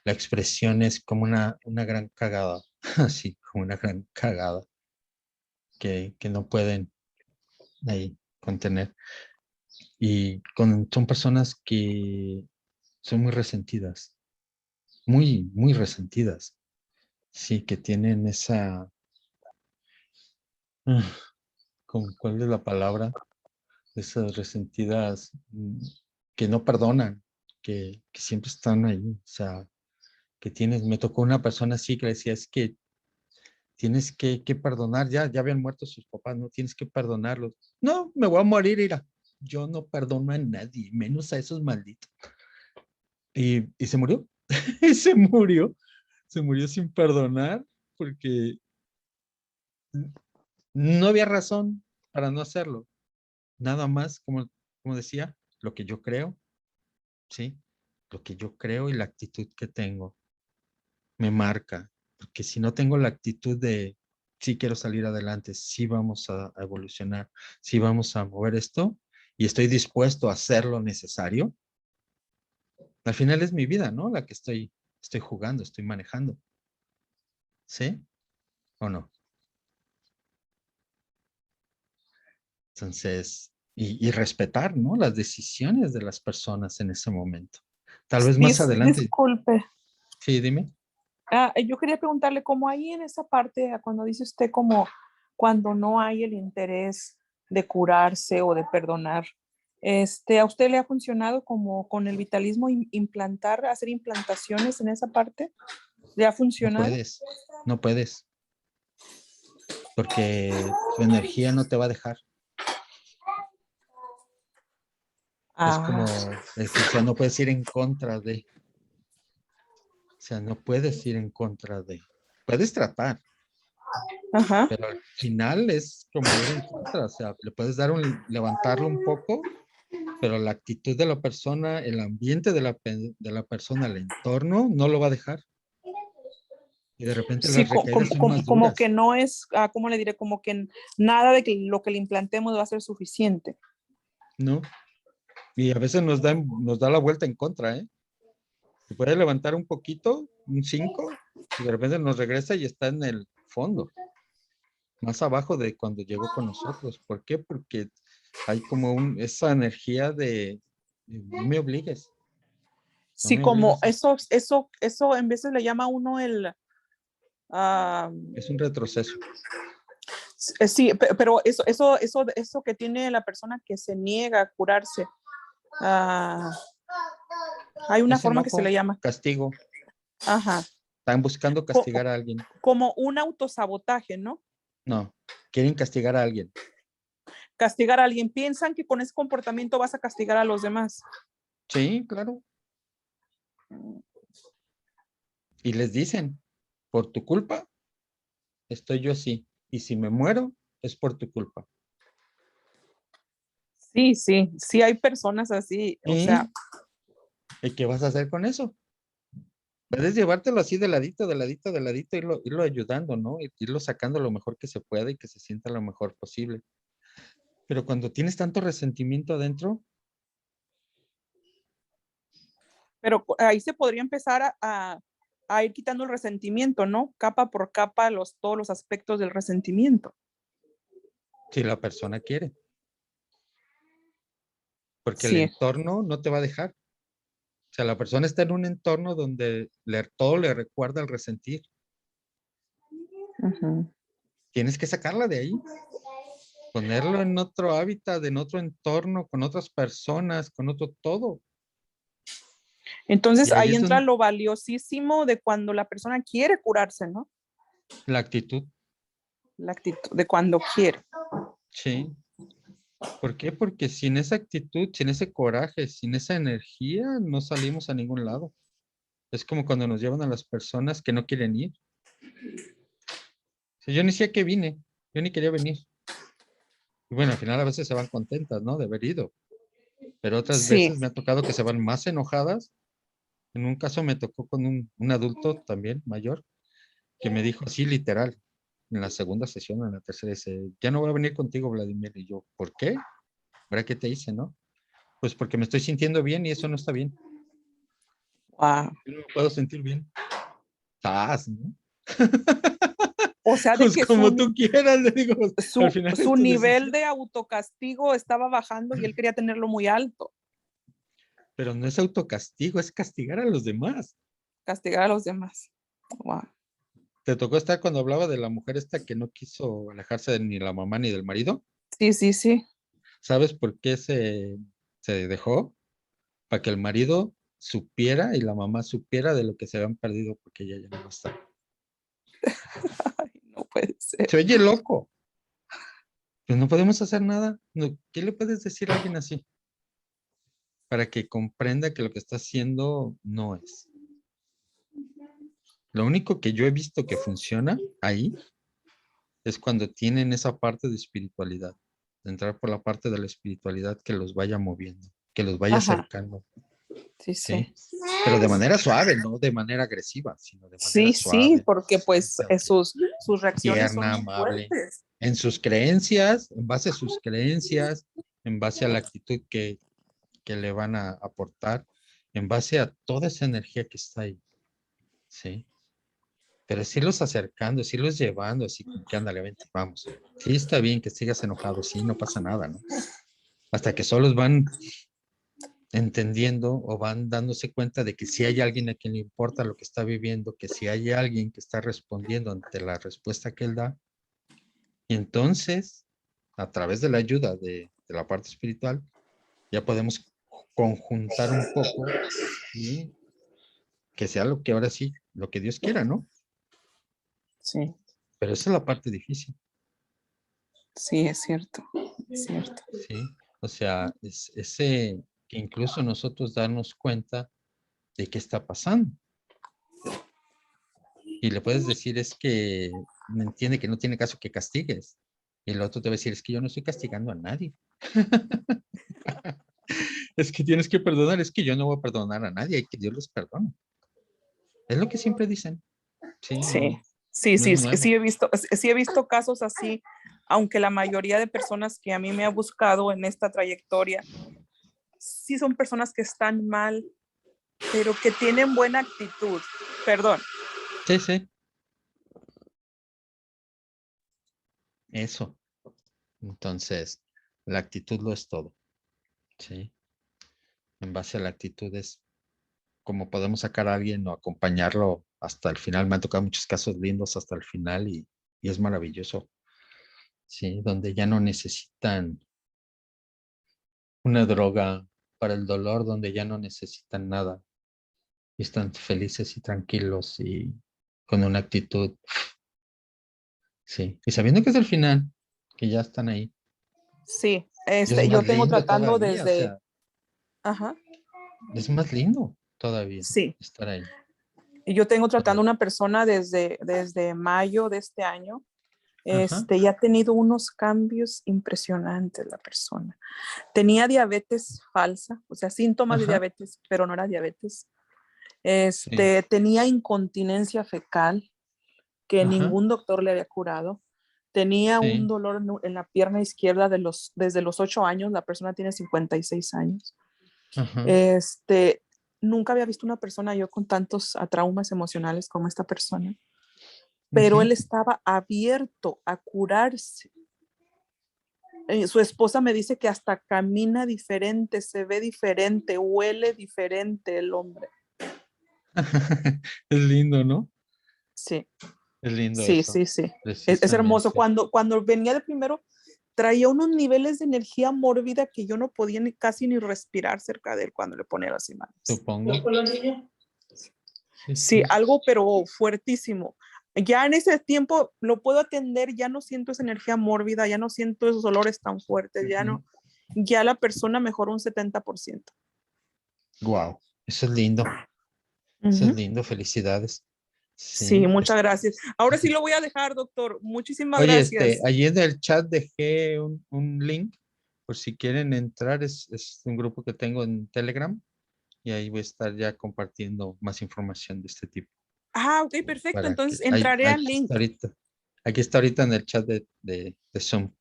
la expresión es como una gran cagada, así como una gran cagada que no pueden ahí contener. Son personas que son muy resentidas, muy, muy resentidas. Sí, que tienen esa, ah, ¿cuál es la palabra? Esas resentidas que no perdonan, que siempre están ahí. O sea, me tocó una persona así que le decía, es que tienes que perdonar, ya habían muerto sus papás, no tienes que perdonarlos. No, me voy a morir, Ira. Yo no perdono a nadie, menos a esos malditos. Y se murió, y se murió sin perdonar porque no había razón para no hacerlo. Nada más, como decía, lo que yo creo, ¿sí? Lo que yo creo y la actitud que tengo me marca. Porque si no tengo la actitud de sí quiero salir adelante, sí vamos a evolucionar, sí vamos a mover esto y estoy dispuesto a hacer lo necesario, al final es mi vida, ¿no? La que estoy jugando, estoy manejando. ¿Sí? ¿O no? Entonces, y respetar, ¿no? Las decisiones de las personas en ese momento. Tal vez más adelante. Disculpe. Sí, dime. Yo quería preguntarle, como ahí en esa parte, cuando dice usted como cuando no hay el interés de curarse o de perdonar, ¿a usted le ha funcionado como con el vitalismo implantar, hacer implantaciones en esa parte? ¿Le ha No funcionado? no puedes, porque tu energía no te va a dejar. Es como decir, no puedes ir en contra de, o sea, no puedes ir en contra de, puedes tratar, Ajá. pero al final es como ir en contra, o sea, le puedes dar levantarlo un poco, pero la actitud de la persona, el ambiente de la persona, el entorno, no lo va a dejar. Y de repente Sí, las recaídas son más como que duras, no es, ¿cómo le diré? Como que nada de que lo que le implantemos va a ser suficiente. ¿no? Y a veces nos da la vuelta en contra, ¿eh? Se puede levantar un poquito, un 5, y de repente nos regresa y está en el fondo, más abajo de cuando llegó con nosotros. ¿Por qué? Porque hay como esa energía de no me obligues, no Sí, me como obligues. eso en veces le llama a uno ah, Es un retroceso. sí, pero eso que tiene la persona que se niega a curarse, ah, hay una Es forma que se enojo, le llama. castigo. Ajá. Están buscando castigar a alguien. Como un autosabotaje, ¿no? No, quieren castigar a alguien. Castigar a alguien. Piensan que con ese comportamiento vas a castigar a los demás. Sí, claro. Y les dicen, por tu culpa, estoy yo así. Y si me muero, es por tu culpa. Sí, hay personas así, o sea. ¿Y qué vas a hacer con eso? Puedes llevártelo así de ladito, de ladito, de ladito, irlo ayudando, ¿no? Irlo sacando lo mejor que se pueda y que se sienta lo mejor posible. Pero cuando tienes tanto resentimiento adentro, Pero ahí se podría empezar a ir quitando el resentimiento, ¿no? Capa por capa todos los aspectos del resentimiento. si la persona quiere, porque el Sí. entorno no te va a dejar. O sea, la persona está en un entorno donde todo le recuerda al resentir. Uh-huh. Tienes que sacarla de ahí, ponerlo en otro hábitat, en otro entorno, con otras personas, con otro todo. Entonces Y ahí ahí es entra donde lo valiosísimo de cuando la persona quiere curarse, ¿no? la actitud, La actitud de cuando quiere. sí. ¿Por qué? Porque sin esa actitud, sin ese coraje, sin esa energía, no salimos a ningún lado. Es como cuando nos llevan a las personas que no quieren ir. Si yo ni sé que vine, yo ni quería venir. Y bueno, al final a veces se van contentas, ¿no? De haber ido. Pero otras Sí. veces me ha tocado que se van más enojadas. En un caso me tocó con un adulto también mayor que me dijo así literal, en la segunda sesión, en la tercera, dice, ya no voy a venir contigo, Vladimir. Y yo, ¿por qué? ¿Para qué te hice, no? Pues porque me estoy sintiendo bien y eso no está bien. Wow. Yo no me puedo sentir bien. ¿Estás, no? O sea, de Pues que como tú quieras, le digo, al final es su tu nivel decisión. de autocastigo estaba bajando y él quería tenerlo muy alto. Pero no es autocastigo, es castigar a los demás. Castigar a los demás. Wow. ¿Te tocó estar cuando hablaba de la mujer esta que no quiso alejarse de ni la mamá ni del marido? Sí. ¿Sabes por qué se dejó? Para que el marido supiera y la mamá supiera de lo que se habían perdido porque ella ya no va a estar. Ay, no puede ser. Se oye loco, pero no podemos hacer nada. No, ¿qué le puedes decir a alguien así? Para que comprenda que lo que está haciendo no es. Lo único que yo he visto que funciona ahí es cuando tienen esa parte de espiritualidad, de entrar por la parte de la espiritualidad que los vaya moviendo, que los vaya Ajá. acercando. Sí, sí. ¿sí? Pero de manera suave, no de manera agresiva, sino de manera Sí, sí, suave, porque pues aunque sus reacciones son tierna, muy amable, fuertes. en sus creencias, en base a sus creencias, en base a la actitud que le van a aportar, en base a toda esa energía que está ahí, ¿sí? Pero es irlos acercando, es irlos llevando, así como que ándale, vente, vamos. Sí, está bien que sigas enojado, sí, no pasa nada, ¿no? Hasta que solos van entendiendo o van dándose cuenta de que si hay alguien a quien le importa lo que está viviendo, que si hay alguien que está respondiendo ante la respuesta que él da, y entonces, a través de la ayuda de la parte espiritual, ya podemos conjuntar un poco y que sea lo que ahora sí, lo que Dios quiera, ¿no? Sí, Pero esa es la parte difícil, sí, es cierto, es cierto. ¿sí? O sea, es ese que incluso nosotros darnos cuenta de qué está pasando. Y le puedes decir es que entiende que no tiene caso que castigues. Y el otro te va a decir es que yo no estoy castigando a nadie. Es que tienes que perdonar, es que yo no voy a perdonar a nadie, hay que Dios los perdone. Es lo que siempre dicen. Sí, Sí, no, sí, no es sí, nuevo. sí he visto casos así, aunque la mayoría de personas que a mí me ha buscado en esta trayectoria, sí son personas que están mal, pero que tienen buena actitud. Perdón. Sí, sí, eso. Entonces, la actitud lo es todo. Sí. En base a la actitud es como podemos sacar a alguien o acompañarlo hasta el final. Me han tocado muchos casos lindos hasta el final y es maravilloso. Sí, donde ya no necesitan una droga para el dolor, donde ya no necesitan nada y están felices y tranquilos y con una actitud, sí, y sabiendo que es el final, que ya están ahí. Sí, Y es yo más tengo lindo tratando todavía, o desde, sea, ajá, es más lindo todavía sí, estar ahí. yo tengo tratando Cuando, una persona desde mayo de este año. ajá, Y ha tenido unos cambios impresionantes la persona. Tenía diabetes falsa, o sea, síntomas de ajá, diabetes, pero no era diabetes. sí, Tenía incontinencia fecal que ajá, ningún doctor le había curado. Tenía un sí, dolor en la pierna izquierda desde los 8 años, la persona tiene 56 años. ajá, Este, Nunca había visto una persona yo con tantos traumas emocionales como esta persona, pero ujú. él estaba abierto a curarse. Su esposa me dice que hasta camina diferente, se ve diferente, huele diferente el hombre. Es lindo, ¿no? Sí, Es lindo sí, eso, sí, sí. Es hermoso. precisamente. Cuando venía de primero, traía unos niveles de energía mórbida que yo no podía casi ni respirar cerca de él cuando le ponía las imágenes. Supongo. Sí, Sí, sí. algo pero fuertísimo. Ya en ese tiempo lo puedo atender, ya no siento esa energía mórbida, ya no siento esos olores tan fuertes, ya Ujú. no, ya la persona mejoró un 70%. Wow, eso es lindo. Eso es Ujú. lindo, felicidades. Sí, Sí. muchas gracias. Ahora sí lo voy a dejar, doctor. Muchísimas Oye, gracias. allí en el chat dejé un link por si quieren entrar. Es un grupo que tengo en Telegram y ahí voy a estar ya compartiendo más información de este tipo. Ah, ok, perfecto. Para que Entonces entraré al aquí está link. ahorita. Aquí está ahorita en el chat de Zoom.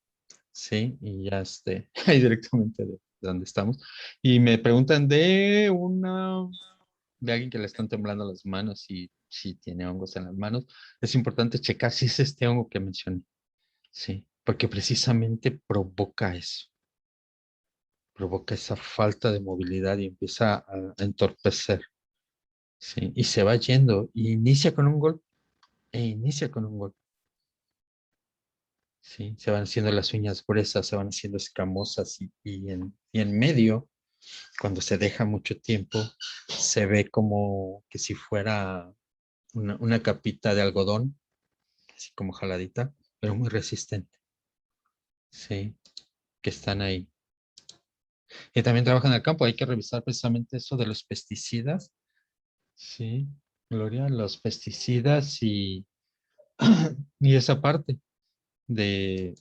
Sí, y ya ahí directamente de donde estamos. Y me preguntan de alguien que le están temblando las manos y si tiene hongos en las manos. Es importante checar si es este hongo que mencioné. Sí, porque precisamente provoca esa falta de movilidad y empieza a entorpecer. Sí, y se va yendo, y inicia con un golpe, e inicia con un golpe. Sí, se van haciendo las uñas gruesas, se van haciendo escamosas y en medio, cuando se deja mucho tiempo, se ve como que si fuera una capita de algodón, así como jaladita, pero muy resistente. Sí, que están ahí. Y también trabajan en el campo, hay que revisar precisamente eso de los pesticidas. Sí, Gloria, los pesticidas y esa parte de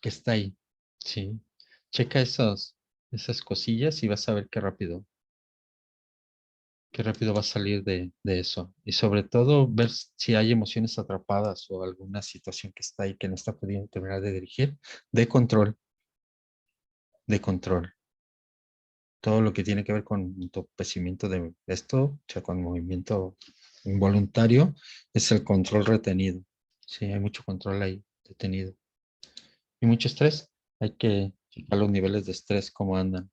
que está ahí. Sí, checa esas cosillas y vas a ver qué rápido qué rápido va a salir de eso. Y sobre todo ver si hay emociones atrapadas o alguna situación que está ahí que no está pudiendo terminar de dirigir. De control, de control. Todo lo que tiene que ver con entorpecimiento de esto, o sea, con movimiento involuntario, es el control retenido. Sí, hay mucho control ahí detenido. Y mucho estrés. Hay que checar los niveles de estrés, cómo andan.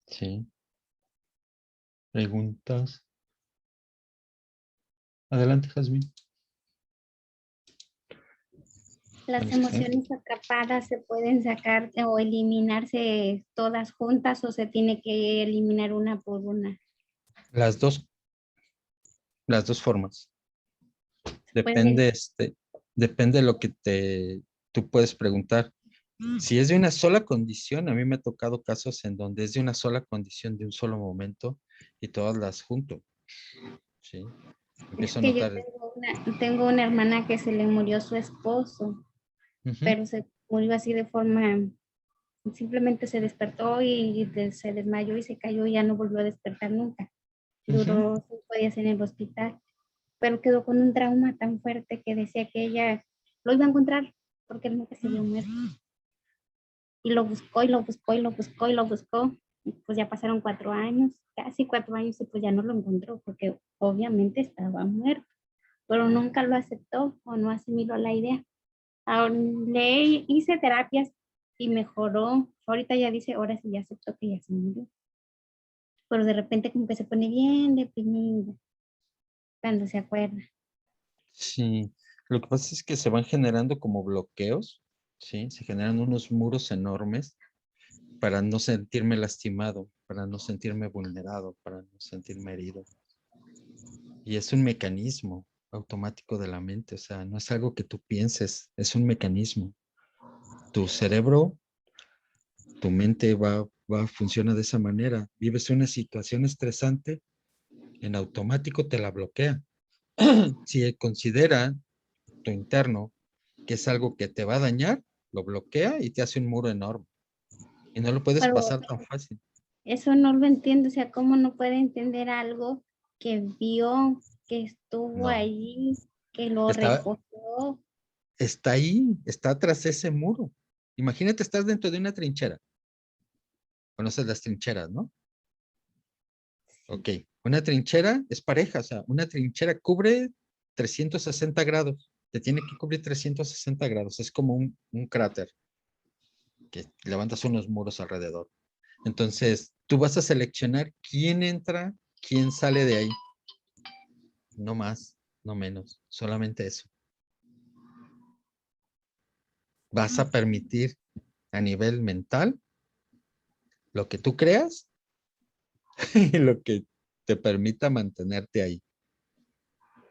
Sí. Preguntas. Adelante, Jazmín. Las ¿Cuáles creen? emociones atrapadas se pueden sacar o eliminarse todas juntas o se tiene que eliminar una por una. Las dos formas. Puede, Depende de lo que tú puedes preguntar. Si es de una sola condición, a mí me ha tocado casos en donde es de una sola condición, de un solo momento, y todas las junto. Sí. es Empiezo a que yo notar. tengo una hermana que se le murió su esposo, Ujú, pero se murió así de forma, simplemente se despertó y se desmayó y se cayó y ya no volvió a despertar nunca. ujú. Duró 5 días en el hospital, pero quedó con un trauma tan fuerte que decía que ella lo iba a encontrar porque él nunca se había muerto. Y lo buscó y lo buscó y lo buscó y lo buscó. Y pues ya pasaron 4 años, casi 4 años, y pues ya no lo encontró porque obviamente estaba muerto, pero nunca lo aceptó o no asimiló la idea. Ahora, le hice terapias y mejoró. Ahorita ya dice, ahora sí ya aceptó que ya se murió. Pero de repente como que se pone bien deprimida cuando se acuerda. Sí, lo que pasa es que se van generando como bloqueos, ¿sí? Se generan unos muros enormes para no sentirme lastimado, para no sentirme vulnerado, para no sentirme herido. Y es un mecanismo automático de la mente, o sea, no es algo que tú pienses, es un mecanismo. Tu cerebro, tu mente funciona de esa manera. Vives una situación estresante, en automático te la bloquea. Si considera tu interno que es algo que te va a dañar, lo bloquea y te hace un muro enorme. Y no lo puedes Pero pasar tan fácil. eso no lo entiendo, o sea, ¿cómo no puede entender algo que vio, que estuvo No, allí, que lo está, recogió? está ahí, está tras ese muro. Imagínate, estás dentro de una trinchera. Conoces las trincheras, ¿no? Ok, una trinchera es pareja, o sea, una trinchera cubre 360 grados. Te tiene que cubrir 360 grados. Es como un cráter que levantas unos muros alrededor. Entonces, tú vas a seleccionar quién entra, quién sale de ahí. No más, no menos, solamente eso. Vas a permitir a nivel mental lo que tú creas y lo que te permita mantenerte ahí.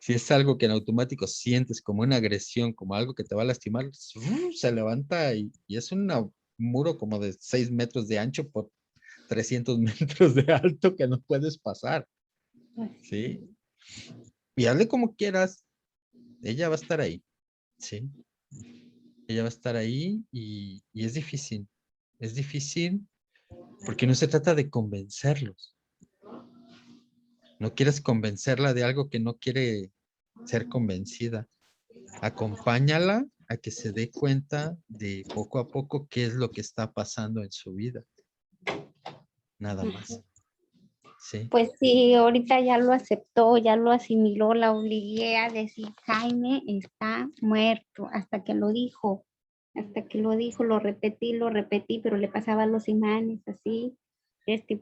Si es algo que en automático sientes como una agresión, como algo que te va a lastimar, se levanta y es un muro como de 6 metros de ancho por 300 metros de alto que no puedes pasar, ¿sí? Y hazle como quieras, ella va a estar ahí, ¿sí? Ella va a estar ahí y es difícil porque no se trata de convencerlos. No quieres convencerla de algo que no quiere ser convencida. Acompáñala a que se dé cuenta de poco a poco qué es lo que está pasando en su vida. Nada más. ¿Sí? Pues sí, ahorita ya lo aceptó, ya lo asimiló, la obligué a decir, Jaime está muerto, hasta que lo dijo, lo repetí, pero le pasaba los imanes así,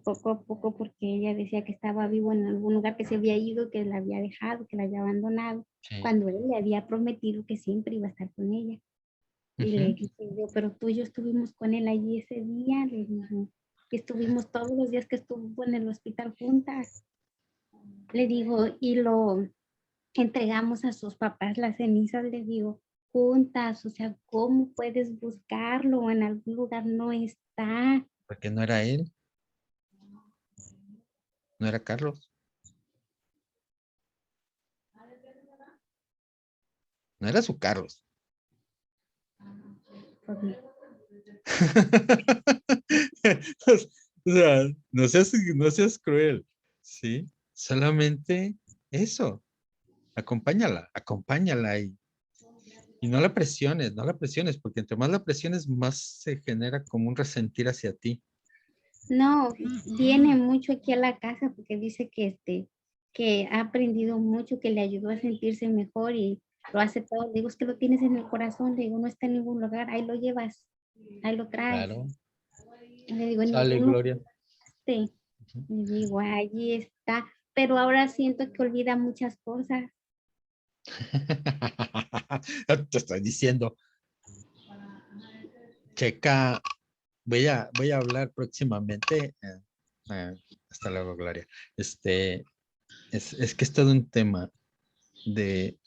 poco a poco, porque ella decía que estaba vivo en algún lugar, que se había ido, que la había dejado, que la había abandonado, Sí. cuando él le había prometido que siempre iba a estar con ella. Y le Ujú. dije yo, pero tú y yo estuvimos con él allí ese día, le digo, y estuvimos todos los días que estuvo en el hospital juntas. Le digo, y lo entregamos a sus papás las cenizas, le digo, juntas, o sea, ¿cómo puedes buscarlo? En algún lugar no está. Porque no era él, no era Carlos, no era su Carlos. Pues, O sea, no seas cruel, ¿sí? Solamente eso. Acompáñala y no la presiones, porque entre más la presiones, más se genera como un resentir hacia ti. No, viene mucho aquí a la casa porque dice que ha aprendido mucho, que le ayudó a sentirse mejor y lo hace todo. Le digo, es que lo tienes en el corazón, le digo, no está en ningún lugar, ahí lo llevas, ahí lo traes. Claro. Le digo, en Sale, ningún lugar. Gloria. Le digo, allí está, pero ahora siento que olvida muchas cosas. Te estoy diciendo, checa, voy a hablar próximamente. Hasta luego, Gloria. Es que es todo un tema de,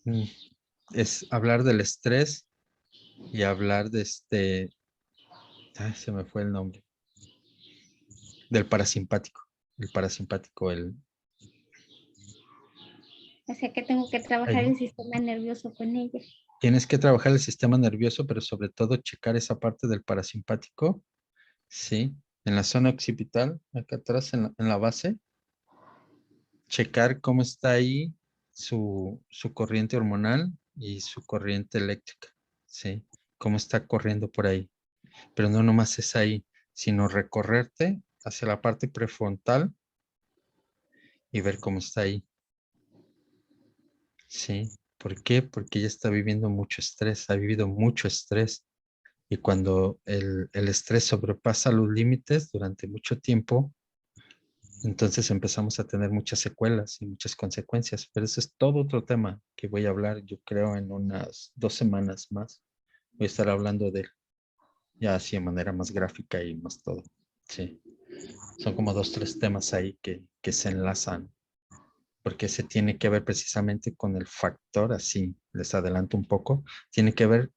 mm, es hablar del estrés y hablar de se me fue el nombre, del parasimpático. El parasimpático, O sea que tengo que trabajar el sistema nervioso con ella. tienes que trabajar el sistema nervioso, pero sobre todo checar esa parte del parasimpático, ¿sí? En la zona occipital, acá atrás en la base, checar cómo está ahí su corriente hormonal y su corriente eléctrica, ¿sí? Cómo está corriendo por ahí. Pero no nomás es ahí, sino recorrerte hacia la parte prefrontal y ver cómo está ahí. Sí. ¿Por qué? Porque ella está viviendo mucho estrés, ha vivido mucho estrés. Y cuando el estrés sobrepasa los límites durante mucho tiempo, entonces empezamos a tener muchas secuelas y muchas consecuencias. Pero ese es todo otro tema que voy a hablar, yo creo, en unas 2 semanas más. Voy a estar hablando de él, ya así de manera más gráfica y más todo. Sí. Son como 2, 3 temas ahí que se enlazan, porque se tiene que ver precisamente con el factor, así les adelanto un poco, tiene que ver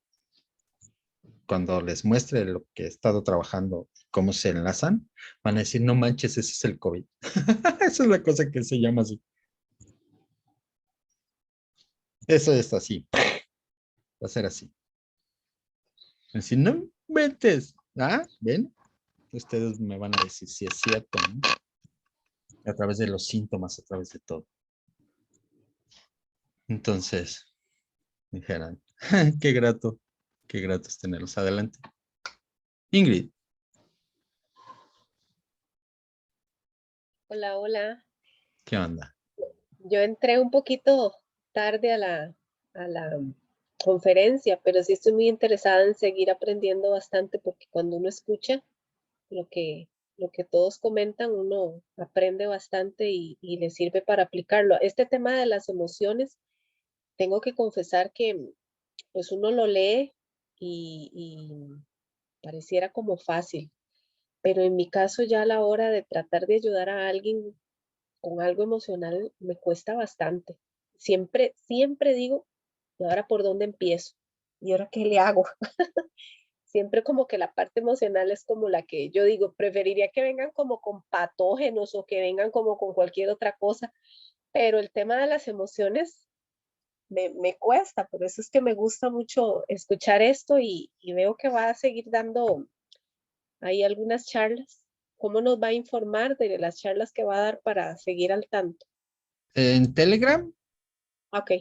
cuando les muestre lo que he estado trabajando, cómo se enlazan, van a decir, no manches, ese es el COVID. Esa es la cosa que se llama así. Eso es así. Va a ser así. Decir, no mentes. ¿Ah? ¿Ven? Ustedes me van a decir si es cierto, ¿no? A través de los síntomas, a través de todo. Entonces, dijeran, qué grato es tenerlos. Adelante. Ingrid, Hola, hola. ¿qué onda? Yo entré un poquito tarde a la conferencia, pero sí estoy muy interesada en seguir aprendiendo bastante porque cuando uno escucha lo que, lo que todos comentan, uno aprende bastante y le sirve para aplicarlo. Este tema de las emociones, tengo que confesar que pues uno lo lee y pareciera como fácil, pero en mi caso ya a la hora de tratar de ayudar a alguien con algo emocional me cuesta bastante. Siempre digo, ¿y ahora por dónde empiezo? ¿Y ahora qué le hago? Siempre como que la parte emocional es como la que yo digo, preferiría que vengan como con patógenos o que vengan como con cualquier otra cosa, pero el tema de las emociones me cuesta, por eso es que me gusta mucho escuchar esto y veo que va a seguir dando ahí algunas charlas. ¿Cómo nos va a informar de las charlas que va a dar para seguir al tanto? En Telegram, Ok,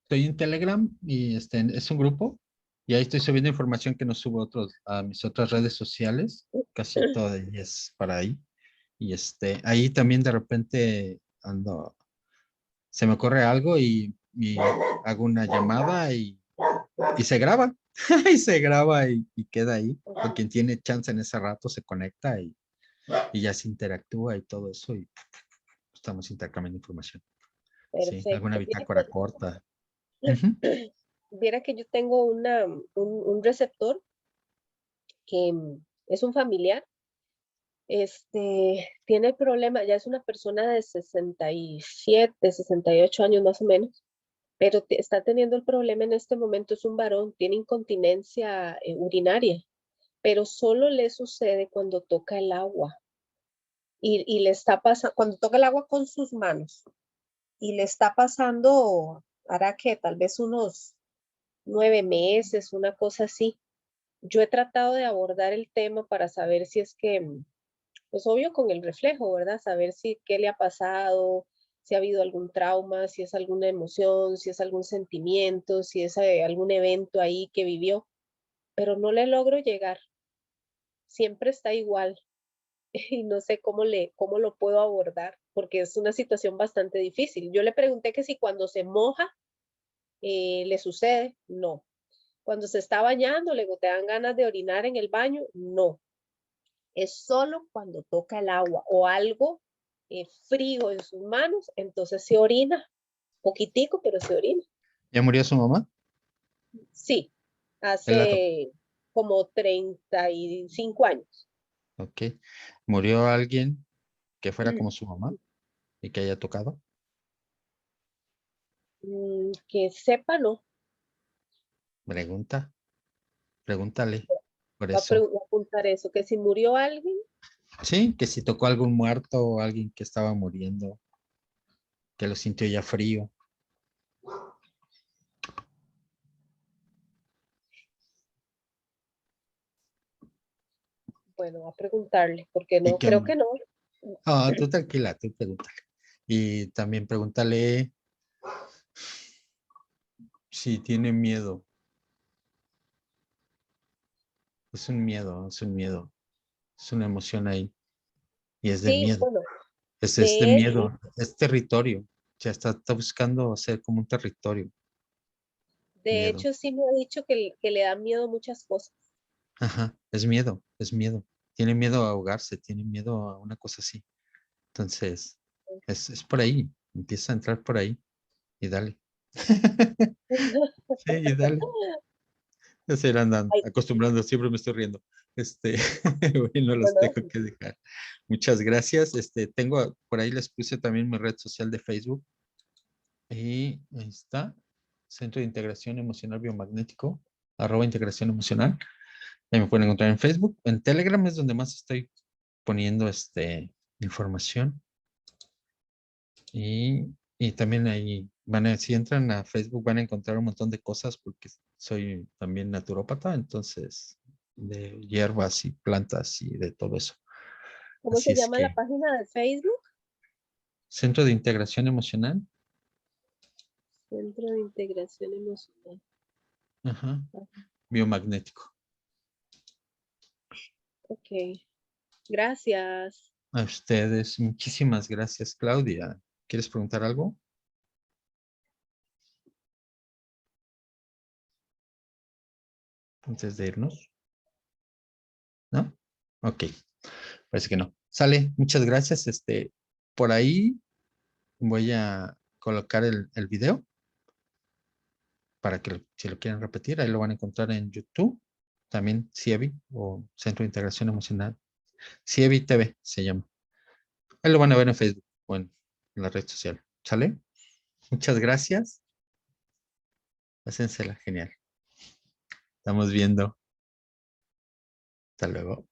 estoy en Telegram y es un grupo y ahí estoy subiendo información que no subo a mis otras redes sociales. Casi todo ahí es para ahí. Y ahí también de repente se me ocurre algo y hago una llamada y se graba. Y se graba y queda ahí. O quien tiene chance en ese rato se conecta y ya se interactúa y todo eso y estamos intercambiando información. Sí, alguna perfecto. bitácora corta. Ujú. Viera que yo tengo un receptor que es un familiar, tiene problema, ya es una persona de 67, 68 años más o menos, pero está teniendo el problema en este momento, es un varón, tiene incontinencia urinaria, pero solo le sucede cuando toca el agua y le está pasando, cuando toca el agua con sus manos y le está pasando, hará que tal vez unos 9 meses, una cosa así. yo he tratado de abordar el tema para saber si es que, pues obvio con el reflejo, ¿verdad? Saber si qué le ha pasado, si ha habido algún trauma, si es alguna emoción, si es algún sentimiento, si es algún evento ahí que vivió, pero no le logro llegar. Siempre está igual y no sé cómo lo puedo abordar, porque es una situación bastante difícil. Yo le pregunté que si cuando se moja le sucede, no. Cuando se está bañando, le gotean ganas de orinar en el baño, no. Es solo cuando toca el agua o algo frío en sus manos, entonces se orina, poquitico, pero se orina. ¿Ya murió su mamá? Sí, Él la hace como 35 años. Ok. ¿Murió alguien que fuera como su mamá y que haya tocado? Que sepa, no. Pregunta, pregúntale. Por Va a eso. apuntar eso, que si murió alguien, Sí, que si tocó algún muerto o alguien que estaba muriendo, que lo sintió ya frío. bueno, va a preguntarle, porque Y no, que, creo que no. tú tranquila, tú pregúntale. Y también pregúntale si tiene miedo. Es un miedo, es un miedo. Es una emoción ahí. Y es de Sí, miedo. bueno, Es de de hecho, miedo. Es territorio. Ya está buscando hacer como un territorio. Miedo. sí me ha dicho que le da miedo muchas cosas. Ajá, es miedo, es miedo. Tiene miedo a ahogarse, tiene miedo a una cosa así. Entonces, es por ahí. Empieza a entrar por ahí y dale. Sí, y dale. Ya se irán Ay, acostumbrando, siempre me estoy riendo. Bueno, los bueno, tengo que dejar. Muchas gracias. Tengo, por ahí les puse también mi red social de Facebook. Y ahí está. Centro de Integración Emocional Biomagnético, @integración emocional. Ahí me pueden encontrar en Facebook. En Telegram es donde más estoy poniendo información. Y también ahí si entran a Facebook van a encontrar un montón de cosas porque soy también naturópata, entonces de hierbas y plantas y de todo eso. ¿cómo Así se es llama la que página de Facebook? Centro de Integración Emocional. Centro de Integración Emocional. Ajá, biomagnético. Ok, gracias. A ustedes, muchísimas gracias, Claudia. ¿Quieres preguntar algo? Antes de irnos, ¿no? Ok, parece que no. Sale, muchas gracias. Por ahí voy a colocar el video para que si lo quieren repetir, ahí lo van a encontrar en YouTube. También CIEBI o Centro de Integración Emocional. CIEBI TV se llama. Ahí lo van a ver en Facebook o en la red social. ¿Sale? Muchas gracias. Hacénsela genial. Estamos viendo. Hasta luego.